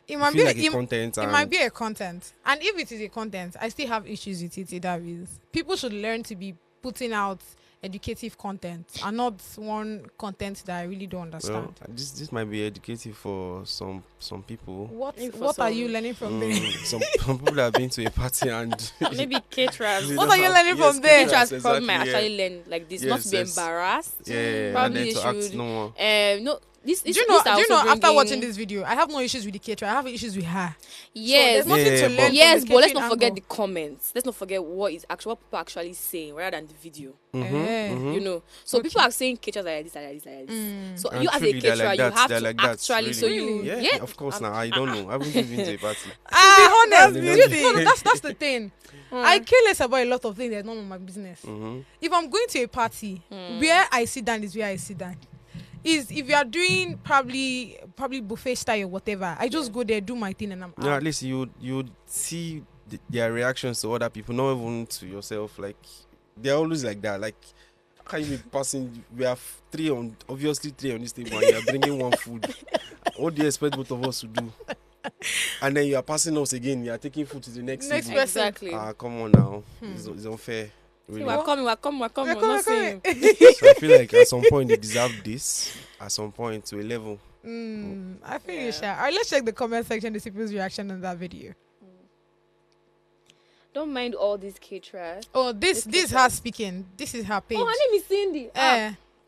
[SPEAKER 1] It might
[SPEAKER 3] feel
[SPEAKER 1] be
[SPEAKER 3] like a content.
[SPEAKER 1] It might be a content, and if it is a content, I still have issues with it. That is, people should learn to be putting out educative content and not one content that I really don't understand.
[SPEAKER 3] Well, this might be educative for some people.
[SPEAKER 1] What are you learning from there?
[SPEAKER 3] Some people that have been to a party and
[SPEAKER 2] maybe caterers.
[SPEAKER 1] What are you learning from there?
[SPEAKER 2] Caterers probably might actually learn like this, not to be
[SPEAKER 3] Yes.
[SPEAKER 2] embarrassed.
[SPEAKER 3] Yeah,
[SPEAKER 2] Probably
[SPEAKER 3] and then
[SPEAKER 2] they
[SPEAKER 3] to act
[SPEAKER 2] should.
[SPEAKER 3] normal.
[SPEAKER 2] No, this
[SPEAKER 1] Do you know? After watching this video, I have no issues with the caterer. I have issues with her.
[SPEAKER 2] Yes,
[SPEAKER 1] So there's nothing to learn. from
[SPEAKER 2] yes,
[SPEAKER 1] the
[SPEAKER 2] but let's
[SPEAKER 1] catering
[SPEAKER 2] not forget
[SPEAKER 1] angle.
[SPEAKER 2] the comments. Let's not forget what people are actually saying rather than the video.
[SPEAKER 3] Mm-hmm.
[SPEAKER 2] You know, so people are saying caterers are like this, like this, like this. So
[SPEAKER 3] And
[SPEAKER 2] you as a
[SPEAKER 3] truly, they're
[SPEAKER 2] caterer,
[SPEAKER 3] like
[SPEAKER 2] you
[SPEAKER 3] that,
[SPEAKER 2] have
[SPEAKER 3] they're
[SPEAKER 2] to
[SPEAKER 3] like that,
[SPEAKER 2] actually. So you,
[SPEAKER 3] yeah, of course. Now I don't know. I haven't been to a party.
[SPEAKER 1] Honest,
[SPEAKER 3] beautiful.
[SPEAKER 1] no, that's the thing. I care less about a lot of things. That's none of my business. If I'm going to a party, where I sit down is where I sit down. Is if you are doing probably buffet style or whatever, I just go there, do my thing, and I'm
[SPEAKER 3] No,
[SPEAKER 1] out.
[SPEAKER 3] at least you see their reactions to other people, not even to yourself. Like they're always like that. Like how can you be passing? We have obviously three on this table, and you're bringing one food. What do you expect both of us to do? And then you are passing us again. You are taking food to the next table.
[SPEAKER 1] person.
[SPEAKER 2] Exactly.
[SPEAKER 3] Come on now. It's unfair. Really.
[SPEAKER 2] We're coming.
[SPEAKER 1] We're
[SPEAKER 2] Not
[SPEAKER 1] coming.
[SPEAKER 2] saying.
[SPEAKER 3] So I feel like at some point they deserve this. At some point to a level.
[SPEAKER 1] I feel you, Sha. Alright, let's check the comment section to see people's reaction on that video.
[SPEAKER 2] Don't mind all these caterers.
[SPEAKER 1] Oh, this is her speaking. This is her page.
[SPEAKER 2] Oh, her name is Cindy.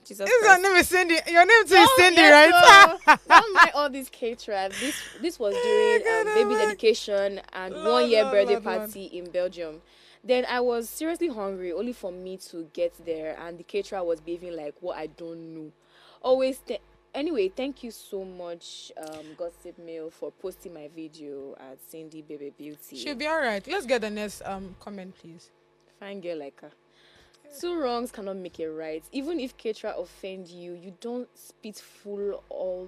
[SPEAKER 2] Jesus
[SPEAKER 1] This is her
[SPEAKER 2] Christ.
[SPEAKER 1] name is Cindy. Your name too is
[SPEAKER 2] Oh,
[SPEAKER 1] Cindy,
[SPEAKER 2] yes,
[SPEAKER 1] right?
[SPEAKER 2] Don't mind all these caterers. This was during baby dedication and
[SPEAKER 1] Lord,
[SPEAKER 2] 1 year
[SPEAKER 1] Lord,
[SPEAKER 2] birthday
[SPEAKER 1] Lord, Lord.
[SPEAKER 2] party in Belgium. Then I was seriously hungry, only for me to get there, and the caterer was behaving like what I don't know. Anyway, thank you so much, Gossip Mail, for posting my video at Cindy Baby Beauty.
[SPEAKER 1] She'll be alright. Let's get the next comment, please.
[SPEAKER 2] Fine girl like her. 2 wrongs cannot make it right. Even if caterer offend you, you don't spit full all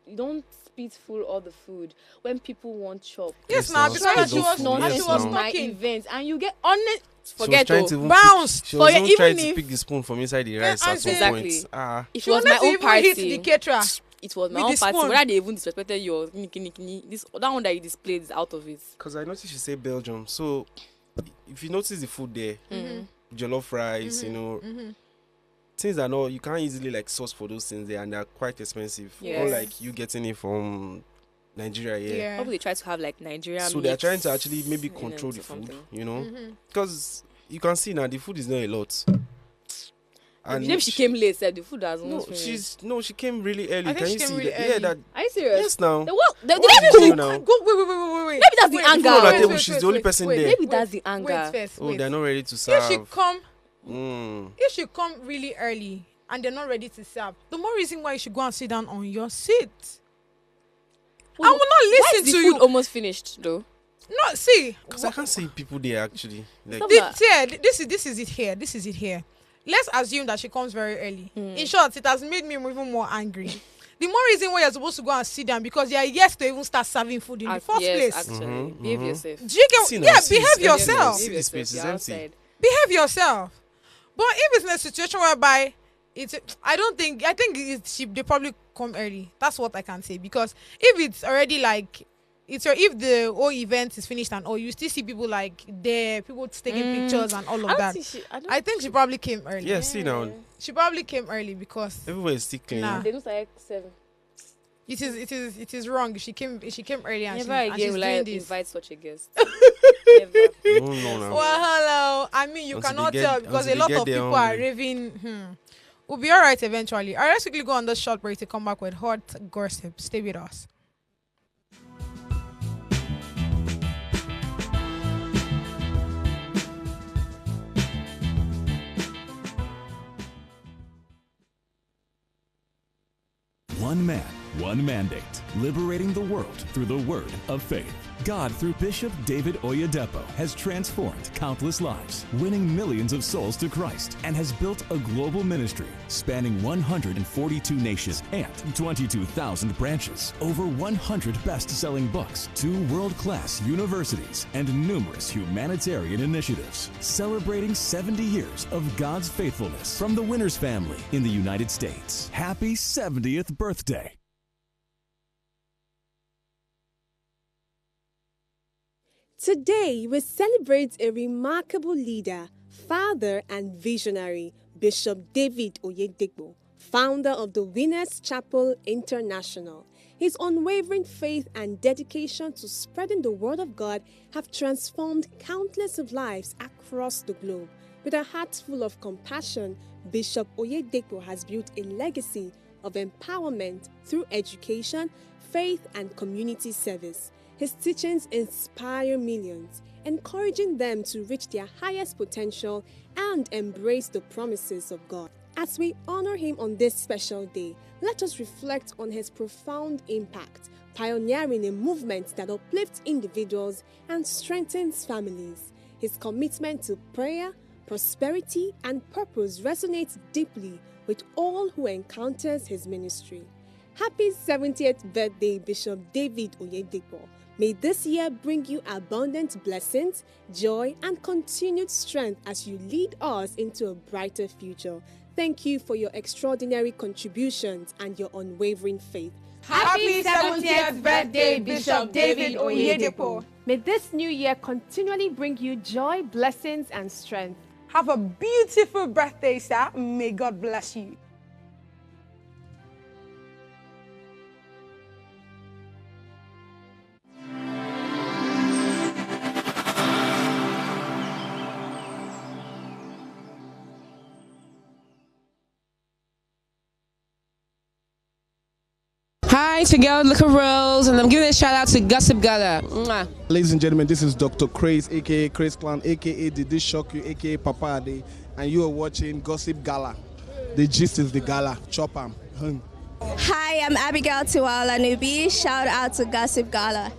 [SPEAKER 2] the food when people want chop.
[SPEAKER 1] Yes,
[SPEAKER 3] Yes,
[SPEAKER 1] now
[SPEAKER 3] now,
[SPEAKER 1] because
[SPEAKER 3] speed
[SPEAKER 1] she
[SPEAKER 3] of
[SPEAKER 1] was
[SPEAKER 3] food,
[SPEAKER 1] not.
[SPEAKER 3] yes,
[SPEAKER 1] She was
[SPEAKER 3] now.
[SPEAKER 2] my
[SPEAKER 1] talking.
[SPEAKER 2] event, and you get honest.
[SPEAKER 3] She
[SPEAKER 2] Forget
[SPEAKER 3] was trying
[SPEAKER 2] though.
[SPEAKER 3] to even
[SPEAKER 1] Bounce.
[SPEAKER 3] She was
[SPEAKER 2] For
[SPEAKER 3] even trying
[SPEAKER 2] even
[SPEAKER 3] to
[SPEAKER 2] if-
[SPEAKER 3] pick the spoon from inside the rice
[SPEAKER 1] and
[SPEAKER 3] at some
[SPEAKER 2] exactly.
[SPEAKER 3] point.
[SPEAKER 2] If
[SPEAKER 1] She
[SPEAKER 2] it was
[SPEAKER 1] wanted
[SPEAKER 2] my
[SPEAKER 1] to
[SPEAKER 2] own
[SPEAKER 1] even hit
[SPEAKER 2] party,
[SPEAKER 1] the caterer.
[SPEAKER 2] it was my
[SPEAKER 1] with
[SPEAKER 2] own
[SPEAKER 1] the
[SPEAKER 2] party.
[SPEAKER 1] spoon.
[SPEAKER 2] Whether they even disrespected your this that one that you displayed is out of it.
[SPEAKER 3] Because I noticed she said Belgium. So if you notice the food there, jollof rice, things that you can't easily like source for those things there, and they're quite expensive.
[SPEAKER 2] Yes.
[SPEAKER 3] Or like you getting it from Nigeria, yeah.
[SPEAKER 2] Probably they try to have like Nigerian.
[SPEAKER 3] So they're
[SPEAKER 2] mix
[SPEAKER 3] trying to actually maybe
[SPEAKER 2] in it
[SPEAKER 3] control
[SPEAKER 2] or
[SPEAKER 3] the food,
[SPEAKER 2] something.
[SPEAKER 3] because you can see now the food is not a lot. And
[SPEAKER 2] Maybe she came late. Said the food has
[SPEAKER 3] No,
[SPEAKER 2] almost
[SPEAKER 3] she came really early.
[SPEAKER 1] I think
[SPEAKER 3] Can
[SPEAKER 1] she
[SPEAKER 3] you
[SPEAKER 1] came
[SPEAKER 3] see
[SPEAKER 1] really
[SPEAKER 3] that?
[SPEAKER 1] early.
[SPEAKER 3] Yeah, that.
[SPEAKER 2] Are you serious?
[SPEAKER 3] Yes, now.
[SPEAKER 2] The what? Did
[SPEAKER 3] What
[SPEAKER 2] I
[SPEAKER 3] did you
[SPEAKER 2] cook?
[SPEAKER 3] now?
[SPEAKER 1] Go wait.
[SPEAKER 2] Maybe that's the
[SPEAKER 3] People on
[SPEAKER 2] anger.
[SPEAKER 3] that
[SPEAKER 1] Wait,
[SPEAKER 3] table,
[SPEAKER 1] wait,
[SPEAKER 3] she's
[SPEAKER 1] wait,
[SPEAKER 3] the only
[SPEAKER 1] wait,
[SPEAKER 3] person
[SPEAKER 1] wait.
[SPEAKER 3] there.
[SPEAKER 2] Maybe that's the anger.
[SPEAKER 1] Wait first.
[SPEAKER 3] Oh,
[SPEAKER 1] wait.
[SPEAKER 3] they're not ready to
[SPEAKER 1] If
[SPEAKER 3] serve.
[SPEAKER 1] she come,
[SPEAKER 3] Mm.
[SPEAKER 1] if she come really early and they're not ready to serve, the more reason why you should go and sit down on your seat. I will not
[SPEAKER 2] Why
[SPEAKER 1] listen
[SPEAKER 2] is the
[SPEAKER 1] to
[SPEAKER 2] food
[SPEAKER 1] you.
[SPEAKER 2] almost finished though?
[SPEAKER 1] No, see.
[SPEAKER 3] Because I can't see people there actually. Like,
[SPEAKER 2] Stop
[SPEAKER 1] This is it here. This is it here. Let's assume that she comes very early. In short, it has made me even more angry. The more reason why you're supposed to go and sit down, because you're yes to even start serving food in the first
[SPEAKER 2] Yes,
[SPEAKER 1] place.
[SPEAKER 2] actually. Behave yourself.
[SPEAKER 1] Do you get?
[SPEAKER 3] See now,
[SPEAKER 1] Yeah,
[SPEAKER 3] see,
[SPEAKER 1] behave
[SPEAKER 3] see,
[SPEAKER 1] yourself.
[SPEAKER 3] see the space is
[SPEAKER 2] You're
[SPEAKER 3] empty.
[SPEAKER 2] outside.
[SPEAKER 1] Behave yourself. But if it's in a situation whereby I think they probably come early. That's what I can say, because if it's already like if the whole event is finished and all, you still see people like there, people taking pictures and all of that. I think she probably came early.
[SPEAKER 3] Yeah, see now,
[SPEAKER 1] She probably came early because
[SPEAKER 3] everywhere is still clean.
[SPEAKER 1] Nah.
[SPEAKER 2] They do like 7.
[SPEAKER 1] it is wrong. She came early and,
[SPEAKER 2] Never
[SPEAKER 1] and
[SPEAKER 2] again
[SPEAKER 1] she's
[SPEAKER 2] will I
[SPEAKER 1] doing this.
[SPEAKER 2] invite such a guest. Never.
[SPEAKER 3] No, now.
[SPEAKER 1] Well, hello. I mean, you
[SPEAKER 3] Until
[SPEAKER 1] cannot
[SPEAKER 3] they get-
[SPEAKER 1] tell because a
[SPEAKER 3] until they
[SPEAKER 1] lot
[SPEAKER 3] get
[SPEAKER 1] of
[SPEAKER 3] there
[SPEAKER 1] people are
[SPEAKER 3] hungry.
[SPEAKER 1] raving. We'll be all right eventually. All right, let's quickly go on this short break to come back with hot gossip. Stay with us.
[SPEAKER 4] One man, one mandate, liberating the world through the word of faith. God, through Bishop David Oyedepo, has transformed countless lives, winning millions of souls to Christ, and has built a global ministry spanning 142 nations and 22,000 branches, over 100 best-selling books, 2 world-class universities, and numerous humanitarian initiatives, celebrating 70 years of God's faithfulness from the Winners family in the United States. Happy 70th birthday.
[SPEAKER 5] Today, we celebrate a remarkable leader, father, and visionary, Bishop David Oyedepo, founder of the Winners Chapel International. His unwavering faith and dedication to spreading the word of God have transformed countless of lives across the globe. With a heart full of compassion, Bishop Oyedepo has built a legacy of empowerment through education, faith, and community service. His teachings inspire millions, encouraging them to reach their highest potential and embrace the promises of God. As we honor him on this special day, let us reflect on his profound impact, pioneering a movement that uplifts individuals and strengthens families. His commitment to prayer, prosperity, and purpose resonates deeply with all who encounters his ministry. Happy 70th birthday, Bishop David Oyedepo. May this year bring you abundant blessings, joy, and continued strength as you lead us into a brighter future. Thank you for your extraordinary contributions and your unwavering faith.
[SPEAKER 1] Happy 70th birthday, Bishop David Oyedepo.
[SPEAKER 5] May this new year continually bring you joy, blessings, and strength.
[SPEAKER 1] Have a beautiful birthday, sir. May God bless you.
[SPEAKER 6] Hi, it's your girl, Luca Rose, and I'm giving a shout out to Gossip Gala. Mwah.
[SPEAKER 7] Ladies and gentlemen, this is Dr. Craze, aka Craze Clan, aka Did This Shock You, aka Papa Ade, and you are watching Gossip Gala. The gist is the gala. Chop 'em.
[SPEAKER 8] Hi, I'm Abigail Tiwala Nubi. Shout out to Gossip Gala.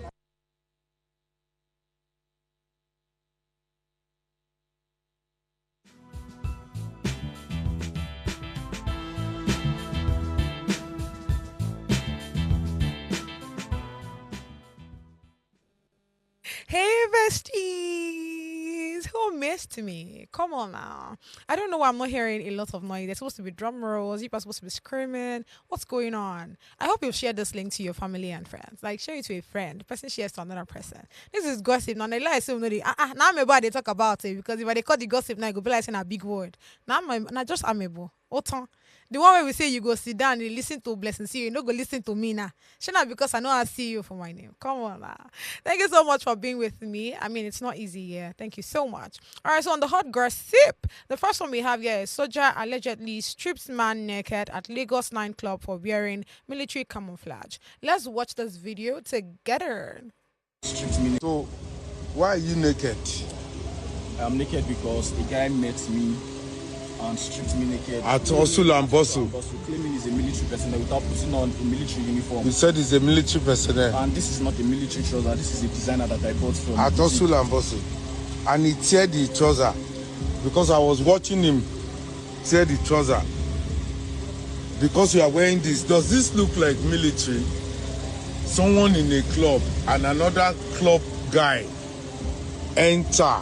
[SPEAKER 1] Hey, besties! Who missed me? Come on now. I don't know why I'm not hearing a lot of noise. There's supposed to be drum rolls. People are supposed to be screaming. What's going on? I hope you've shared this link to your family and friends. Like, share it to a friend. The person shares to another person. This is gossip. Now, they lie, so now I'm about they talk about it because if they call the gossip now, it go be like saying a big word. Now, I'm just amiable. Autant. The one where we say you go sit down and listen to Blessing, see you no go listen to me now. Shana, because I know I see you for my name. Come on now. Thank you so much for being with me. I mean, it's not easy, yeah. Thank you so much. All right, so on the hot gossip, the first one we have here is Soja allegedly strips man naked at Lagos nightclub for wearing military camouflage. Let's watch this video together.
[SPEAKER 9] So, why are you naked?
[SPEAKER 10] I'm naked because a guy met me and stripped me naked.
[SPEAKER 9] At Osul and Bosu.
[SPEAKER 10] Claiming he's a military personnel without putting on a military uniform.
[SPEAKER 9] You said he's a military personnel.
[SPEAKER 10] And this is not a military trouser, this is a designer that I bought from.
[SPEAKER 9] At Osul and Bosu. And he tear the trouser. Because I was watching him tear the trouser. Because you are wearing this. Does this look like military? Someone in a club and another club guy enter.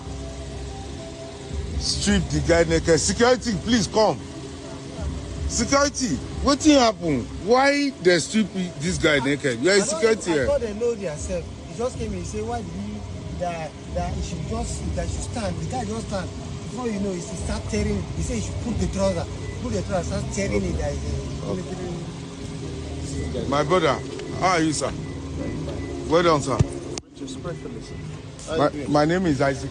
[SPEAKER 9] Strip the guy naked. Security, please come. Security, what thing happen? Why they strip this guy naked? You are security here.
[SPEAKER 11] I thought they know themselves. He just came and say, why did he that he should stand? The guy just stand. Before you know, he start tearing. He said he should put the trouser. Start tearing it.
[SPEAKER 9] My brother, how are you, sir? Well done, sir. My name is Isaac.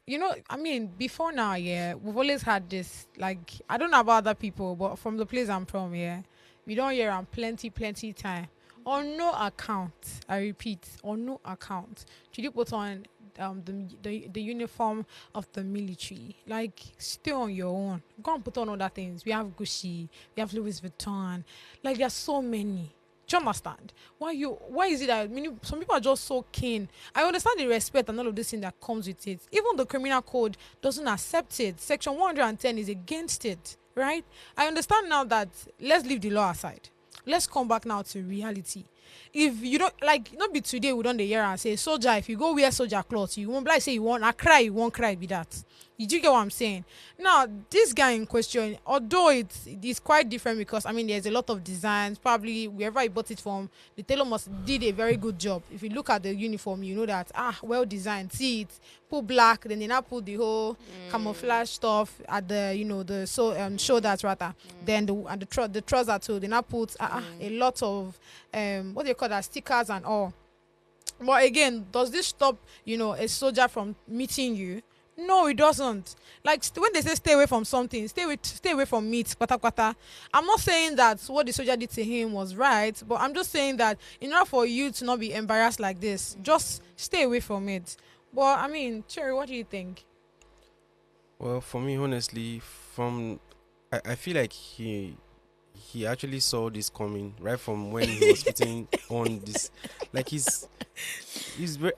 [SPEAKER 1] You know, I mean, before now, yeah, we've always had this, like, I don't know about other people, but from the place I'm from, yeah, we don't hear on plenty time. On no account, I repeat, on no account, should you put on the uniform of the military. Like, stay on your own. Go and put on other things. We have Gucci, we have Louis Vuitton. Like, there's so many. Do you understand? Why is it that some people are just so keen? I understand the respect and all of this thing that comes with it. Even the criminal code doesn't accept it. Section 110 is against it, right? I understand now that let's leave the law aside. Let's come back now to reality. If you don't like, not be today we don't hear and say soldier, if you go wear soldier clothes, you won't like say you won't cry, you won't cry be that. You do get what I'm saying? Now, this guy in question, although it is quite different because I mean there's a lot of designs, probably wherever he bought it from, the tailor must did a very good job. If you look at the uniform, you know that well designed. See it, put black, then they now put the whole camouflage stuff at the the shoulders rather. Then the trouser too. They now put a lot of what do you call that, stickers and all. But again, does this stop a soldier from meeting you? No, it doesn't. Like when they say stay away from something, stay away from meat, kwata kwata. I'm not saying that what the soldier did to him was right, but I'm just saying that in order for you to not be embarrassed like this, just stay away from it. But I mean, Cherry, what do you think?
[SPEAKER 3] Well, for me, honestly, I feel like he actually saw this coming right from when he was putting on this. Like he's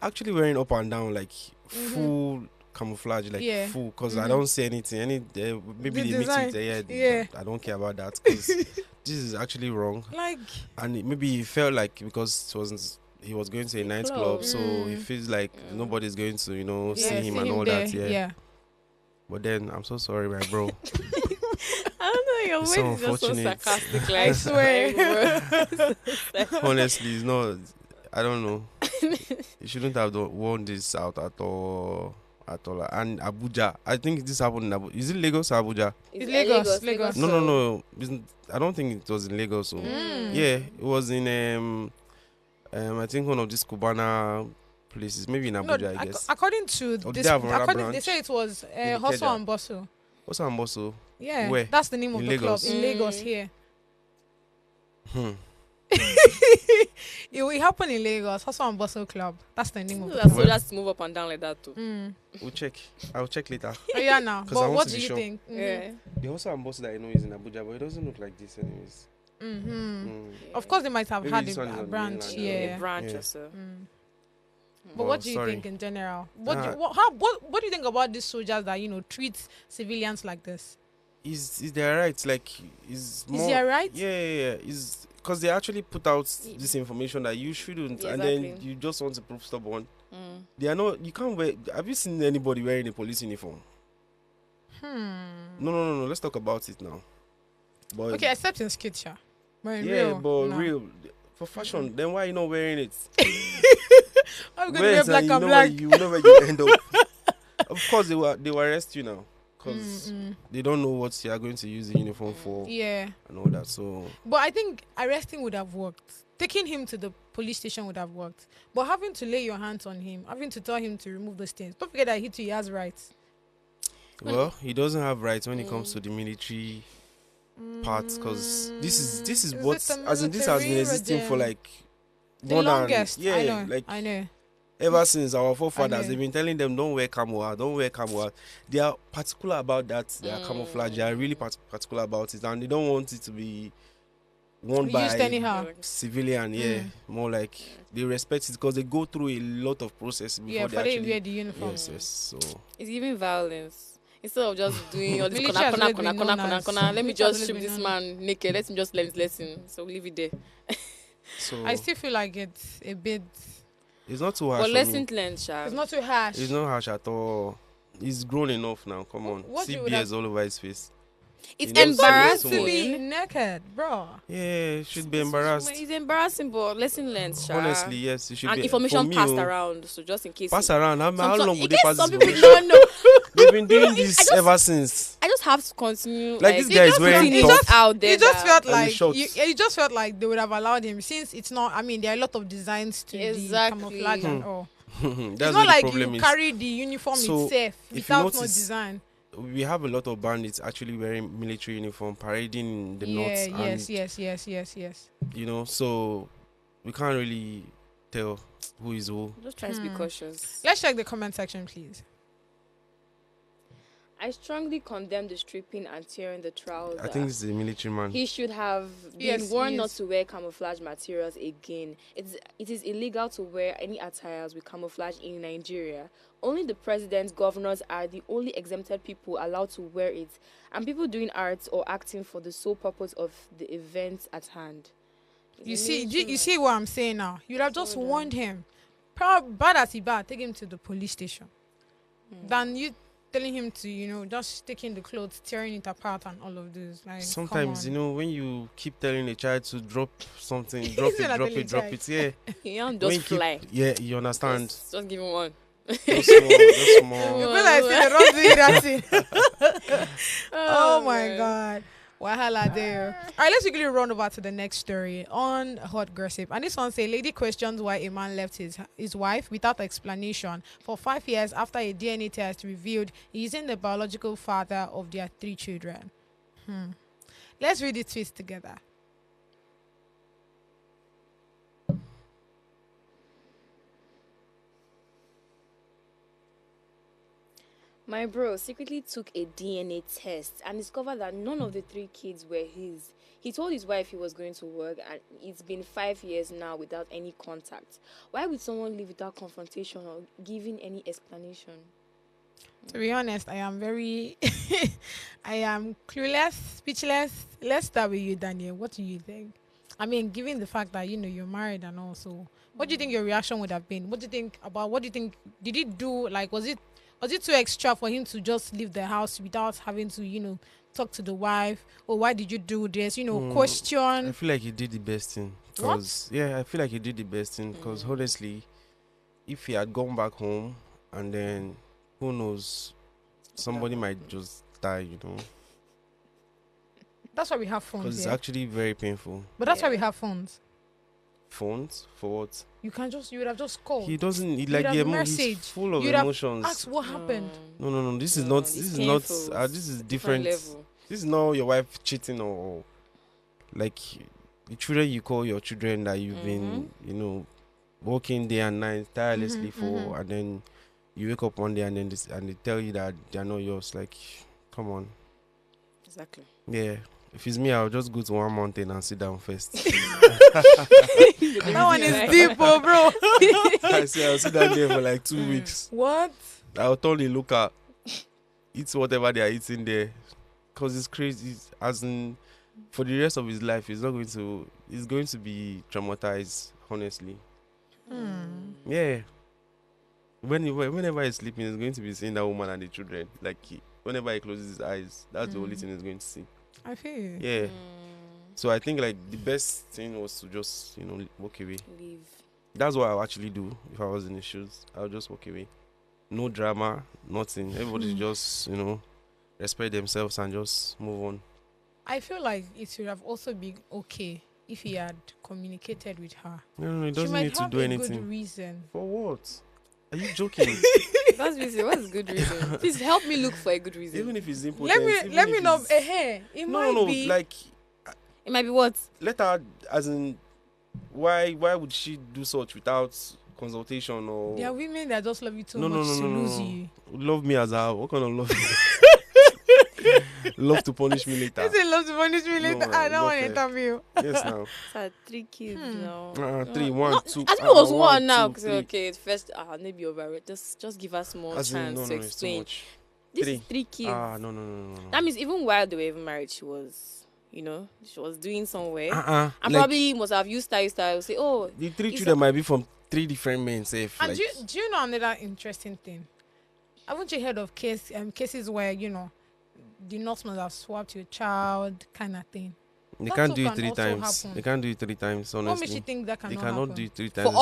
[SPEAKER 3] actually wearing up and down like full camouflage, like full, because I don't see anything. Maybe they mix it. I don't care about that because this is actually wrong. Like, and maybe he felt like because he was going to a nightclub, so he feels like nobody's going to see him and all
[SPEAKER 1] there.
[SPEAKER 3] that. Yeah. But then I'm so sorry, my bro.
[SPEAKER 2] I don't know, your way is just so sarcastic. Like,
[SPEAKER 1] I swear.
[SPEAKER 3] Honestly, it's not. I don't know. You shouldn't have worn this out at all. And Abuja, I think this happened in Abuja. Is it Lagos or Abuja?
[SPEAKER 1] It's Lagos.
[SPEAKER 3] No. I don't think it was in Lagos. So. Yeah, it was in I think one of these Cubana places, maybe in Abuja, I guess.
[SPEAKER 1] According to this, they say it was Hustle and Bustle.
[SPEAKER 3] Hustle and Bustle?
[SPEAKER 1] Yeah,
[SPEAKER 3] where?
[SPEAKER 1] That's the name of the club in Lagos here. It happened in Lagos, Hustle and Bustle Club. That's the name of the club.
[SPEAKER 2] So just move up and down like that too.
[SPEAKER 3] We'll check. I'll check later.
[SPEAKER 1] Oh, yeah, now. But what do you think?
[SPEAKER 2] Yeah.
[SPEAKER 3] The Hustle and Bustle that I know is in Abuja, but it doesn't look like this anyways.
[SPEAKER 1] Of course, they might have
[SPEAKER 3] Maybe
[SPEAKER 1] had a branch.
[SPEAKER 2] A branch or so.
[SPEAKER 1] But what do you think in general? What do you think about these soldiers that treat civilians like this?
[SPEAKER 3] Is their right? Like, is
[SPEAKER 1] their right?
[SPEAKER 3] Yeah. Is because they actually put out this information that you shouldn't, and then you just want to prove stubborn. They are not. You can't wear. Have you seen anybody wearing a police uniform? No. Let's talk about it now. But
[SPEAKER 1] okay, except in Skitsha.
[SPEAKER 3] Real for fashion. Then why are you not wearing it?
[SPEAKER 1] I'm gonna wear black and black.
[SPEAKER 3] You know where you end up. Of course, they will arrest you now because they don't know what you are going to use the uniform for.
[SPEAKER 1] Yeah,
[SPEAKER 3] and all that. So,
[SPEAKER 1] but I think arresting would have worked. Taking him to the police station would have worked. But having to lay your hands on him, having to tell him to remove those things. Don't forget that he has rights.
[SPEAKER 3] Well, he doesn't have rights when it comes to the military parts, because this is what as in this has been existing for like
[SPEAKER 1] the longest.
[SPEAKER 3] I know. Ever since our forefathers, they've been telling them don't wear camo. They are particular about that. They are camouflage. They are really particular about it, and they don't want it to be worn by civilian. More like they respect it because they go through a lot of process before they actually
[SPEAKER 1] wear the uniform.
[SPEAKER 3] Yes. So
[SPEAKER 2] it's giving violence. Instead of just doing all this corner, let me just strip this man naked. Let him just learn his lesson. So leave it there.
[SPEAKER 3] So
[SPEAKER 1] I still feel like it's a bit.
[SPEAKER 3] It's not too harsh.
[SPEAKER 2] But lesson learned, Sha.
[SPEAKER 1] It's not too harsh.
[SPEAKER 3] It's not harsh at all. He's grown enough now. Come on. See beers all over his face.
[SPEAKER 2] It's embarrassing
[SPEAKER 1] to be naked, bro.
[SPEAKER 3] Yeah, it should be embarrassed.
[SPEAKER 2] It's embarrassing, but lesson learned, Sha.
[SPEAKER 3] Honestly, yes, it should
[SPEAKER 2] and
[SPEAKER 3] be.
[SPEAKER 2] Information passed around, so just in case.
[SPEAKER 3] Pass around. How long would they pass
[SPEAKER 2] some
[SPEAKER 3] this
[SPEAKER 2] people don't know.
[SPEAKER 3] They've been doing this ever since.
[SPEAKER 2] I just have to continue.
[SPEAKER 3] Like this guy is wearing
[SPEAKER 2] top out there.
[SPEAKER 1] It just felt like they would have allowed him, since it's not. I mean, there are a lot of designs to the camouflage and all. It's not like you carry the uniform itself without no design.
[SPEAKER 3] We have a lot of bandits actually wearing military uniform, parading in the north.
[SPEAKER 1] Yes.
[SPEAKER 3] So we can't really tell who is who.
[SPEAKER 2] Just trying to be cautious.
[SPEAKER 1] Let's check the comment section, please.
[SPEAKER 2] I strongly condemn the stripping and tearing the trousers.
[SPEAKER 3] I think this is a military man.
[SPEAKER 2] He should have been warned not to wear camouflage materials again. It is illegal to wear any attires with camouflage in Nigeria. Only the president, governors are the only exempted people allowed to wear it, and people doing arts or acting for the sole purpose of the events at hand.
[SPEAKER 1] You see what I'm saying now? You'd have just warned him. Bad as he bad, take him to the police station. Than you telling him to, just taking the clothes, tearing it apart and all of this. Like,
[SPEAKER 3] sometimes, when you keep telling a child to drop something, drop it, yeah.
[SPEAKER 2] You don't just fly.
[SPEAKER 3] You understand.
[SPEAKER 2] Just give him one.
[SPEAKER 3] Just small.
[SPEAKER 1] You feel like saying don't do that thing. Oh my God. Wahala there. All right, let's quickly run over to the next story on hot gossip. And this one says, lady questions why a man left his wife without explanation for 5 years after a DNA test revealed he isn't the biological father of their 3 children. Let's read the twist together.
[SPEAKER 2] My bro secretly took a DNA test and discovered that none of the 3 kids were his. He told his wife he was going to work, and it's been 5 years now without any contact. Why would someone leave without confrontation or giving any explanation?
[SPEAKER 1] To be honest, I am very... I am clueless, speechless. Let's start with you, Daniel. What do you think? I mean, given the fact that, you're married and also... What do you think your reaction would have been? What do you think... Did he do, was it too extra for him to just leave the house without having to, talk to the wife? Or why did you do this? Question.
[SPEAKER 3] I feel like he did the best thing. I feel like he did the best thing. Because honestly, if he had gone back home and then, who knows, somebody might just die,
[SPEAKER 1] That's why we have phones.
[SPEAKER 3] Because it's actually very painful.
[SPEAKER 1] But that's why we have phones.
[SPEAKER 3] Phones? For what?
[SPEAKER 1] You would have just called.
[SPEAKER 3] He doesn't, he's full of emotions.
[SPEAKER 1] Ask what happened.
[SPEAKER 3] No, this is different.
[SPEAKER 2] Level.
[SPEAKER 3] This is not your wife cheating or like the children you call your children that you've been, working day and night tirelessly for, and then you wake up one day and they tell you that they're not yours. Like, come on.
[SPEAKER 2] Exactly.
[SPEAKER 3] Yeah. If it's me, I'll just go to one mountain and sit down first.
[SPEAKER 1] That one is deep, bro.
[SPEAKER 3] I say I'll sit down there for like 2 weeks.
[SPEAKER 1] What?
[SPEAKER 3] I'll totally look at eat whatever they are eating there, because it's crazy. As in, for the rest of his life, he's going to be traumatized. Honestly, yeah. Whenever he's sleeping, he's going to be seeing that woman and the children. Like whenever he closes his eyes, that's the only thing he's going to see.
[SPEAKER 1] I feel.
[SPEAKER 3] Yeah. So I think like the best thing was to just walk away.
[SPEAKER 2] Leave.
[SPEAKER 3] That's what I'll actually do if I was in his shoes. I'll just walk away. No drama, nothing. Everybody just respect themselves and just move on.
[SPEAKER 1] I feel like it should have also been okay if he had communicated with her.
[SPEAKER 3] No, he doesn't need to do anything.
[SPEAKER 1] She might have a good reason.
[SPEAKER 3] For what? Are you joking?
[SPEAKER 2] What's a good reason? Please help me look for a good reason.
[SPEAKER 3] Even if it's important.
[SPEAKER 1] Let me know. It might be.
[SPEAKER 3] Like,
[SPEAKER 2] it might be what?
[SPEAKER 3] Let her, as in, why would she do such without consultation or?
[SPEAKER 1] There are women that just love you too much to lose you.
[SPEAKER 3] Love me as a what kind of love? Love to punish me later.
[SPEAKER 1] You say love to punish me later. I don't want to interview.
[SPEAKER 3] Yes, now.
[SPEAKER 2] So 3 kids now.
[SPEAKER 3] 3, 1, 2.
[SPEAKER 2] I think it was 1 now. Because okay, it's first. Maybe over it. Just give us more chance to explain. This is 3 kids.
[SPEAKER 3] No.
[SPEAKER 2] That means even while they were even married, she was, she was doing somewhere. And probably must have used style. Say, oh,
[SPEAKER 3] the 3 children might be from 3 different men. Safe.
[SPEAKER 1] And do you know another interesting thing? Haven't you heard of cases where the nurse must have swapped your child, kind of thing?
[SPEAKER 3] They can't do it 3 times. They can't do it 3 times, honestly.
[SPEAKER 1] What makes you think that cannot happen?
[SPEAKER 3] They cannot do it 3 times.
[SPEAKER 2] For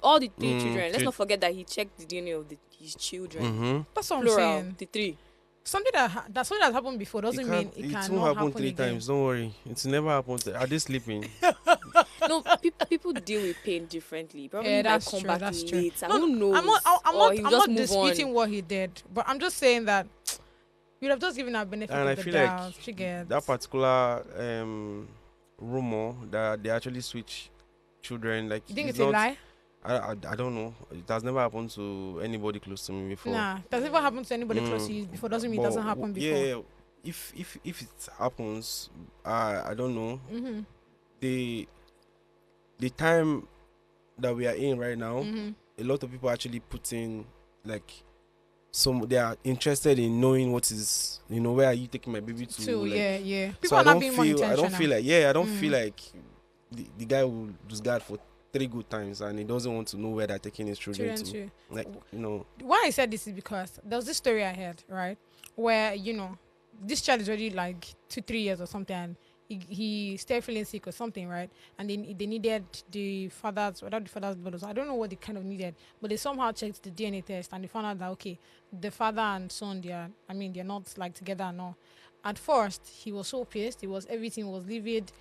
[SPEAKER 2] all the 3 children. Let's not forget that he checked the DNA of his children.
[SPEAKER 1] That's what
[SPEAKER 2] Plural,
[SPEAKER 1] I'm saying.
[SPEAKER 2] the 3.
[SPEAKER 1] Something that happened before doesn't mean it cannot happen
[SPEAKER 3] 3
[SPEAKER 1] again.
[SPEAKER 3] times. Don't worry. It's never happened. Are they sleeping?
[SPEAKER 2] No, people deal with pain differently. Probably
[SPEAKER 1] that's
[SPEAKER 2] come
[SPEAKER 1] true.
[SPEAKER 2] back
[SPEAKER 1] That's
[SPEAKER 2] later.
[SPEAKER 1] true.
[SPEAKER 2] Who knows?
[SPEAKER 1] I'm not disputing what he did, but I'm just saying that you'd have just given her benefit
[SPEAKER 3] And
[SPEAKER 1] of
[SPEAKER 3] I
[SPEAKER 1] the
[SPEAKER 3] feel
[SPEAKER 1] doubt.
[SPEAKER 3] like that particular rumor that they actually switch children, like,
[SPEAKER 1] you think it's a lie?
[SPEAKER 3] I don't know. It has never happened to anybody close to me before.
[SPEAKER 1] Nah, does it ever happen to anybody close to you before? Doesn't mean it doesn't happen before.
[SPEAKER 3] Yeah, if it happens, I don't know.
[SPEAKER 1] Mm-hmm.
[SPEAKER 3] The time that we are in right now, a lot of people actually put in like they are interested in knowing what is, where are you taking my baby to? Like,
[SPEAKER 1] yeah. People
[SPEAKER 3] so
[SPEAKER 1] are not being more intentional.
[SPEAKER 3] I don't feel like I don't feel like the guy will lose God for 3 good times and he doesn't want to know where they're taking his children to. Like,
[SPEAKER 1] Why I said this is because there was this story I heard, right? Where, this child is already like 2-3 years or something, and he started feeling sick or something, right? And they needed the father's blood. I don't know what they kind of needed, but they somehow checked the DNA test and they found out that, okay, the father and son, they're not like together and all. At first, he was so pissed. Everything was livid.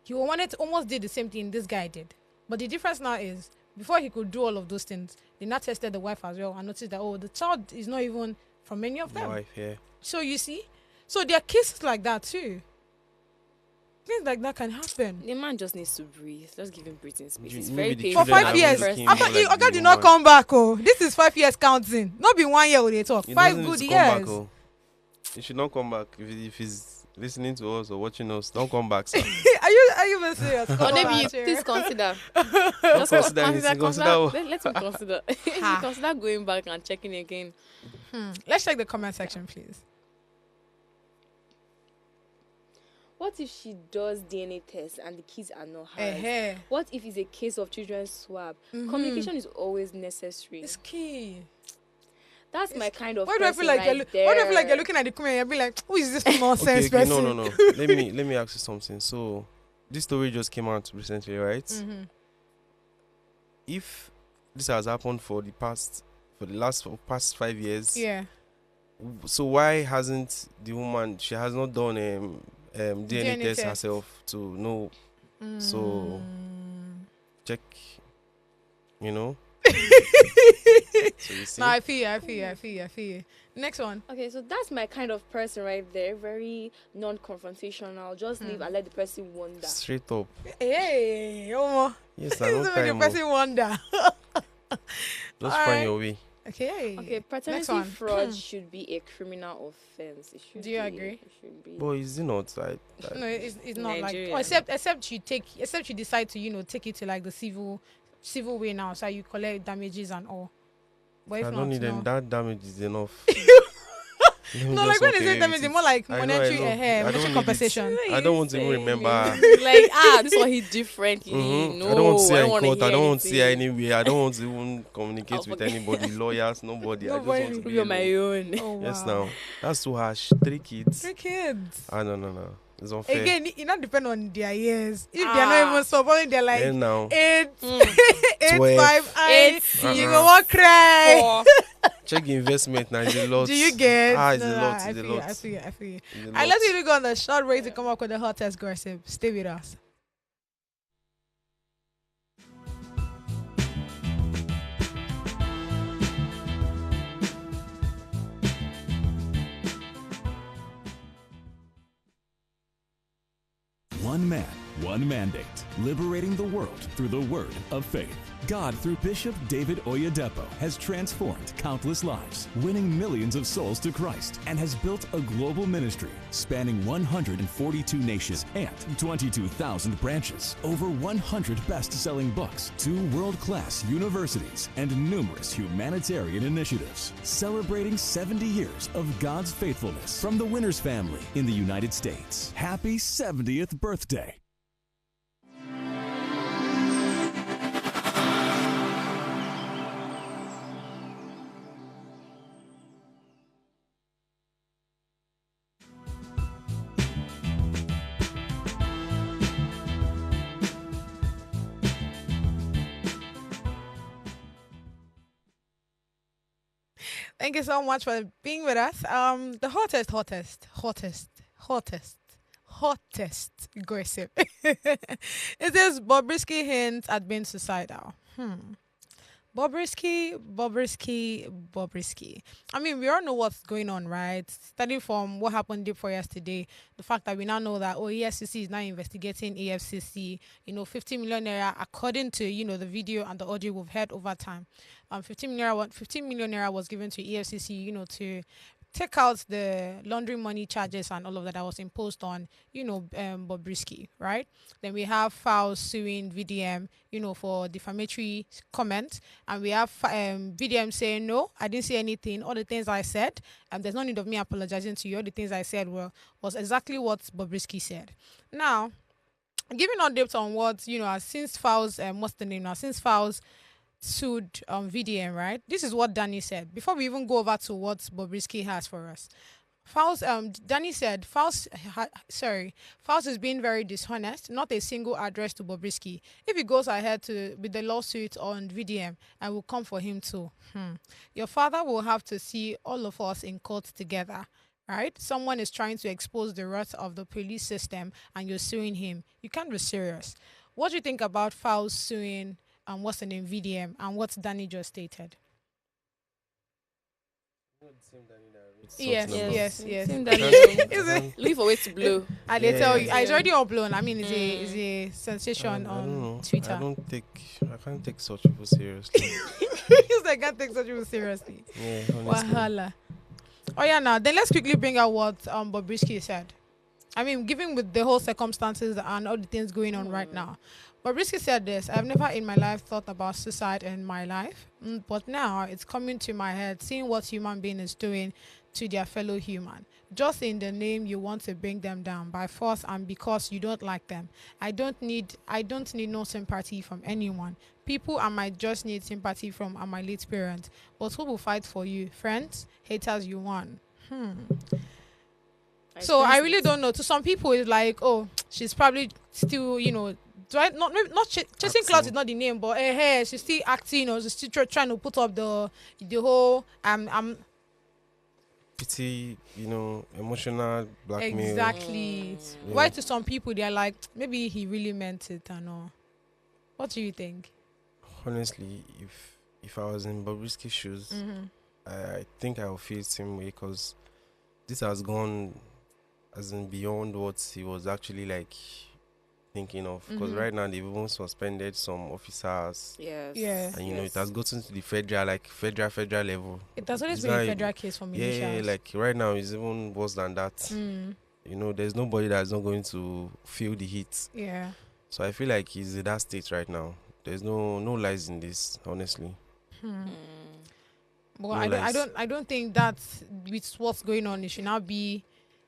[SPEAKER 1] He wanted to almost did the same thing this guy did. But the difference now is, before he could do all of those things, they now tested the wife as well and noticed that, the child is not even from any of them.
[SPEAKER 3] Wife, yeah.
[SPEAKER 1] So you see? So there are cases like that too. Things like that can happen.
[SPEAKER 2] The man just needs to breathe. Just give him breathing space. It's
[SPEAKER 3] Maybe
[SPEAKER 2] very
[SPEAKER 3] the
[SPEAKER 2] painful.
[SPEAKER 1] For 5 years. After Oga did not come back. This is 5 years counting. Not be 1 year they talk. 5 good years.
[SPEAKER 3] He should not come back if he's listening to us or watching us. Don't come back, sir.
[SPEAKER 1] Are you even serious?
[SPEAKER 2] Or maybe please consider.
[SPEAKER 3] Let's
[SPEAKER 2] me consider. Consider going back and checking again.
[SPEAKER 1] Let's check the comment section, please.
[SPEAKER 2] What if she does DNA tests and the kids are not hers? What if it's a case of children's swab? Communication is always necessary.
[SPEAKER 1] It's key.
[SPEAKER 2] That's my kind of.
[SPEAKER 1] Why do I feel like you're looking at the comment and be like, who is this nonsense
[SPEAKER 3] okay,
[SPEAKER 1] person?
[SPEAKER 3] No. let me ask you something. So, this story just came out recently, right? If this has happened for the past 5 years,
[SPEAKER 1] yeah.
[SPEAKER 3] So why hasn't the woman? She has not done DNA test herself to know. So check, So you see?
[SPEAKER 1] No, I feel you. Next one.
[SPEAKER 2] Okay, so that's my kind of person right there. Very non-confrontational. Just leave and let the person wonder.
[SPEAKER 3] Straight up.
[SPEAKER 1] Hey,
[SPEAKER 3] Yes, I don't
[SPEAKER 1] make a person wonder.
[SPEAKER 3] Just find your way.
[SPEAKER 1] Okay.
[SPEAKER 2] Paternity fraud should be a criminal offense. It should.
[SPEAKER 1] Do you agree?
[SPEAKER 2] It should be.
[SPEAKER 3] But is it not?
[SPEAKER 1] No, it's not
[SPEAKER 2] Nigeria.
[SPEAKER 1] like. Except you decide to take it to like the civil way now, so you collect damages and all. But if
[SPEAKER 3] I don't need them. That damage is enough.
[SPEAKER 1] No, like when they say damage, it's more like monetary compensation.
[SPEAKER 3] I don't want to even remember.
[SPEAKER 2] This one hit differently. No,
[SPEAKER 3] I don't want to see her in court. I don't want to see her anywhere. I don't want to even communicate with anybody, lawyers, nobody. I just want to be
[SPEAKER 2] on my own.
[SPEAKER 1] Oh, wow.
[SPEAKER 3] Yes, now that's too harsh. 3 kids. No. It's unfair.
[SPEAKER 1] Again, it not depend on their years. If they are not even supporting, they're like 8, 5, 8. You go walk cry.
[SPEAKER 3] Check investment now. It's a lot.
[SPEAKER 1] Do you get?
[SPEAKER 3] It's a lot. It's a lot.
[SPEAKER 1] I feel. I let you go on the short break to come up with the hottest gossip. Stay with us.
[SPEAKER 4] One man, one mandate, liberating the world through the word of faith. God, through Bishop David Oyedepo, has transformed countless lives, winning millions of souls to Christ, and has built a global ministry spanning 142 nations and 22,000 branches, over 100 best-selling books, 2 world-class universities, and numerous humanitarian initiatives, celebrating 70 years of God's faithfulness from the Winners family in the United States. Happy 70th birthday.
[SPEAKER 1] Thank you so much for being with us. The hottest gossip. It says Bobrisky hints at being suicidal. Bobrisky. I mean, we all know what's going on, right? Starting from what happened day before yesterday, the fact that we now know that EFCC is now investigating AFCC. 50 million naira, according to the video and the audio we've heard over time. 15 million naira was given to EFCC, to take out the laundering money charges and all of that was imposed on, Bobrisky, right? Then we have files suing VDM, for defamatory comment, and we have VDM saying, no, I didn't say anything. All the things I said, and there's no need of me apologizing to you. All the things I said was exactly what Bobrisky said. Now, giving updates on what, since files, what's the name now? Since files sued VDM, right? This is what Danny said. Before we even go over to what Bobrisky has for us. Danny said, Faust is being very dishonest, not a single address to Bobrisky. If he goes ahead with the lawsuit on VDM, I will come for him too. Your father will have to see all of us in court together. Right? Someone is trying to expose the wrath of the police system and you're suing him. You can't be serious. What do you think about Faust suing what's the name, VDM, and what Danny just stated? Yes.
[SPEAKER 2] Same Danny. Is it? Leave for way to blow.
[SPEAKER 1] And they tell you, it's already uploaded. I mean, it's a sensation on Twitter.
[SPEAKER 3] I can't take such people seriously.
[SPEAKER 1] I can't take such people seriously.
[SPEAKER 3] Yeah, honestly.
[SPEAKER 1] Wahala. Oh yeah, now then let's quickly bring out what Bobrisky said. I mean, given with the whole circumstances and all the things going on right now. Bobrisky said this: I've never in my life thought about suicide in my life, but now it's coming to my head, seeing what human being is doing to their fellow human. Just in the name you want to bring them down by force and because you don't like them. I don't need no sympathy from anyone. People I might just need sympathy from are my late parents. But who will fight for you? Friends? Haters you won. So I really don't know. To some people it's like, oh, she's probably still, chasing clouds is not the name, but hey, she's still acting, she's still trying to put up the whole I'm
[SPEAKER 3] pity, emotional blackmail.
[SPEAKER 1] Exactly. Yeah. Why to some people they're like, maybe he really meant it and all. What do you think?
[SPEAKER 3] Honestly, if I was in Bobrisky's shoes, I think I would feel the same way, because this has gone as in beyond what he was actually like thinking of, because right now they've even suspended some officers.
[SPEAKER 1] Yes.
[SPEAKER 3] And it has gotten to the federal level.
[SPEAKER 1] It has always been a federal case for militias.
[SPEAKER 3] Yeah, like right now it's even worse than that. There's nobody that's not going to feel the heat.
[SPEAKER 1] Yeah.
[SPEAKER 3] So I feel like he's in that state right now. There's no lies in this, honestly.
[SPEAKER 1] Well, I don't think that with what's going on, it should now be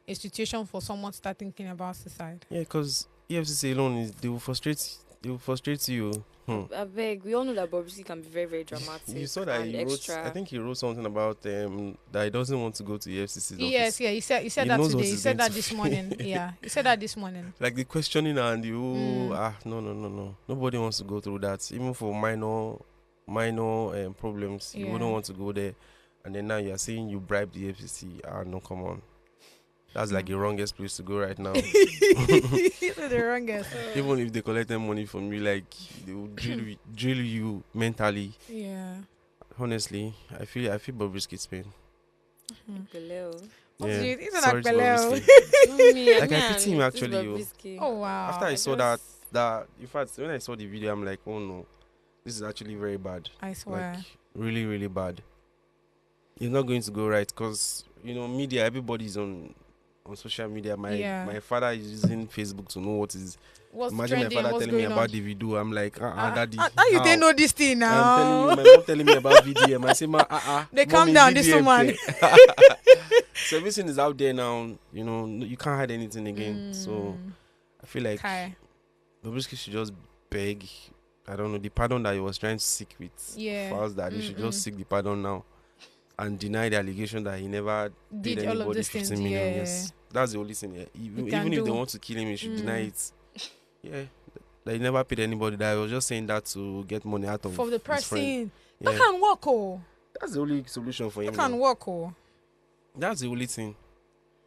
[SPEAKER 1] a situation for someone to start thinking about suicide.
[SPEAKER 3] Yeah, because EFCC alone they will frustrate you.
[SPEAKER 2] I beg, we all know that Bobrisky can be very, very dramatic.
[SPEAKER 3] You saw that I think he wrote something about that he doesn't want to go to EFCC's office.
[SPEAKER 1] Yes, yeah, he said that today. He said that this morning. Yeah, he said that this morning.
[SPEAKER 3] Like the questioning and no. Nobody wants to go through that. Even for minor problems, you wouldn't want to go there. And then now you are saying you bribed the EFCC. No, come on. That's like the wrongest place to go right now.
[SPEAKER 1] The wrongest.
[SPEAKER 3] Even if they collect them money from you, like they will drill you mentally.
[SPEAKER 1] Yeah.
[SPEAKER 3] Honestly, I feel Bobrisky's pain.
[SPEAKER 2] Yeah.
[SPEAKER 3] Sorry to Bobrisky. Like I pity him actually.
[SPEAKER 1] Oh wow.
[SPEAKER 3] After I saw that in fact when I saw the video, I'm like, oh no, this is actually very bad.
[SPEAKER 1] I swear.
[SPEAKER 3] Like really, really bad. It's not going to go right, because media, everybody's on social media. My father is using Facebook to know what's imagine my father telling me about the video. I'm like, daddy.
[SPEAKER 1] How you didn't know this thing now?
[SPEAKER 3] I'm telling you, my mom telling me about VDM. I say,
[SPEAKER 1] they calm down, this woman.
[SPEAKER 3] So everything is out there now. You can't hide anything again. So I feel like Bobrisky should just beg. I don't know, the pardon that he was trying to seek with Faust, that he should just seek the pardon now and deny the allegation that he never did anybody 15 million. Yes, that's the only thing. Yeah. Even if they want to kill him, he should deny it. Yeah, that he never paid anybody. That he was just saying that to get money out of
[SPEAKER 1] the person.
[SPEAKER 3] Yeah.
[SPEAKER 1] That can work,
[SPEAKER 3] That's the only solution for him.
[SPEAKER 1] That can work,
[SPEAKER 3] That's the only thing.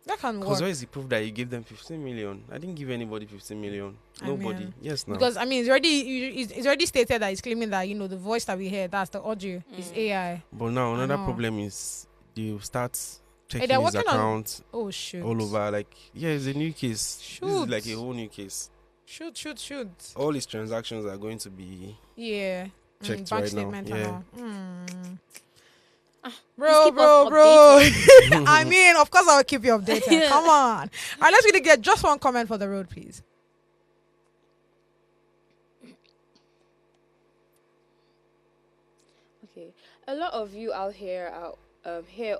[SPEAKER 1] That can work.
[SPEAKER 3] Because where is the proof that you gave them 15 million? I didn't give anybody 15 million. Nobody. Yes, no.
[SPEAKER 1] Because I mean, it's already stated that he's claiming that the voice that we hear, that's the audio, is AI.
[SPEAKER 3] But now another problem is you start checking
[SPEAKER 1] they're
[SPEAKER 3] his
[SPEAKER 1] working
[SPEAKER 3] account
[SPEAKER 1] Oh shoot!
[SPEAKER 3] all over. Like, it's a new case.
[SPEAKER 1] Shoot.
[SPEAKER 3] This is like a whole new case.
[SPEAKER 1] Shoot.
[SPEAKER 3] All his transactions are going to be checked
[SPEAKER 1] bank
[SPEAKER 3] right
[SPEAKER 1] statement
[SPEAKER 3] now.
[SPEAKER 1] and all.
[SPEAKER 2] Bro.
[SPEAKER 1] I mean, of course, I'll keep you updated. Come on. All right, let's really get just one comment for the road, please.
[SPEAKER 2] Okay, a lot of you out here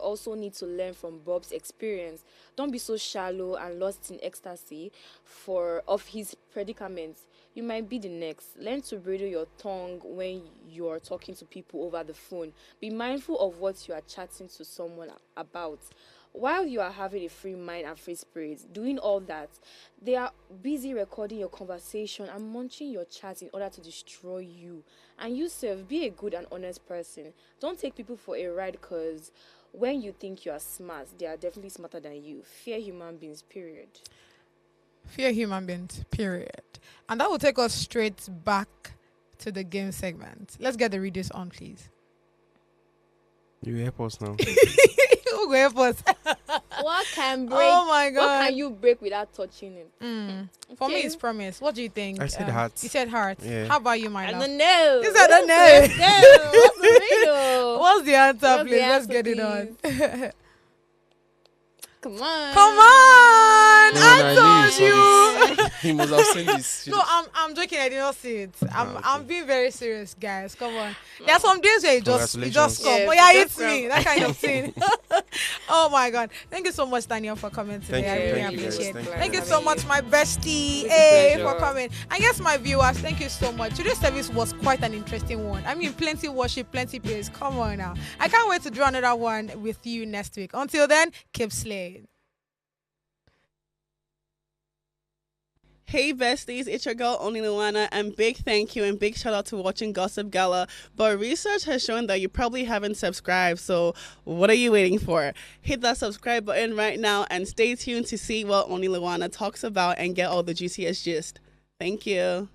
[SPEAKER 2] also need to learn from Bob's experience. Don't be so shallow and lost in ecstasy of his predicaments. You might be the next. Learn to bridle your tongue when you are talking to people over the phone. Be mindful of what you are chatting to someone about. While you are having a free mind and free spirit, doing all that, they are busy recording your conversation and munching your chat in order to destroy you. And you self, be a good and honest person. Don't take people for a ride, because when you think you are smart, they are definitely smarter than you. Fear human beings, period.
[SPEAKER 1] Fear human beings, period. And that will take us straight back to the game segment. Let's get the readers on, please.
[SPEAKER 3] You help us now.
[SPEAKER 1] Who go help us?
[SPEAKER 2] What can break?
[SPEAKER 1] Oh my God!
[SPEAKER 2] What can you break without touching it?
[SPEAKER 1] For me, it's promise. What do you think?
[SPEAKER 3] I said heart.
[SPEAKER 1] You said heart.
[SPEAKER 3] Yeah.
[SPEAKER 1] How about you, my
[SPEAKER 2] I
[SPEAKER 1] love?
[SPEAKER 2] don't know.
[SPEAKER 1] You said I don't know.
[SPEAKER 2] What's the riddle?
[SPEAKER 1] What's the answer,
[SPEAKER 2] What's
[SPEAKER 1] please?
[SPEAKER 2] the
[SPEAKER 1] Let's
[SPEAKER 2] answer,
[SPEAKER 1] get it on.
[SPEAKER 2] Come on.
[SPEAKER 1] Come on!
[SPEAKER 3] No,
[SPEAKER 1] I told you.
[SPEAKER 3] He must have seen this.
[SPEAKER 1] No, I'm joking. I did not see it.
[SPEAKER 3] Okay.
[SPEAKER 1] I'm being very serious, guys. Come on. There are some days where it just come.
[SPEAKER 2] Yes,
[SPEAKER 1] Oh yeah,
[SPEAKER 2] it
[SPEAKER 1] it's
[SPEAKER 2] just
[SPEAKER 1] me. That kind of thing. Oh my God! Thank you so much, Daniel, for coming today.
[SPEAKER 3] Thank
[SPEAKER 1] I
[SPEAKER 3] you,
[SPEAKER 1] really
[SPEAKER 3] thank you, guys.
[SPEAKER 1] appreciate it.
[SPEAKER 3] Thank you
[SPEAKER 1] Thank you
[SPEAKER 3] very
[SPEAKER 1] so
[SPEAKER 3] much.
[SPEAKER 1] much, my bestie,
[SPEAKER 2] It's a
[SPEAKER 1] for
[SPEAKER 2] pleasure.
[SPEAKER 1] coming. And yes, my viewers, thank you so much. Today's service was quite an interesting one. I mean, plenty worship, plenty praise. Come on now. I can't wait to do another one with you next week. Until then, keep slaying.
[SPEAKER 12] Hey besties, it's your girl Only Luana, and big thank you and big shout out to watching Gossip Gala. But research has shown that you probably haven't subscribed, so what are you waiting for? Hit that subscribe button right now and stay tuned to see what Only Luana talks about and get all the juiciest gist. Thank you.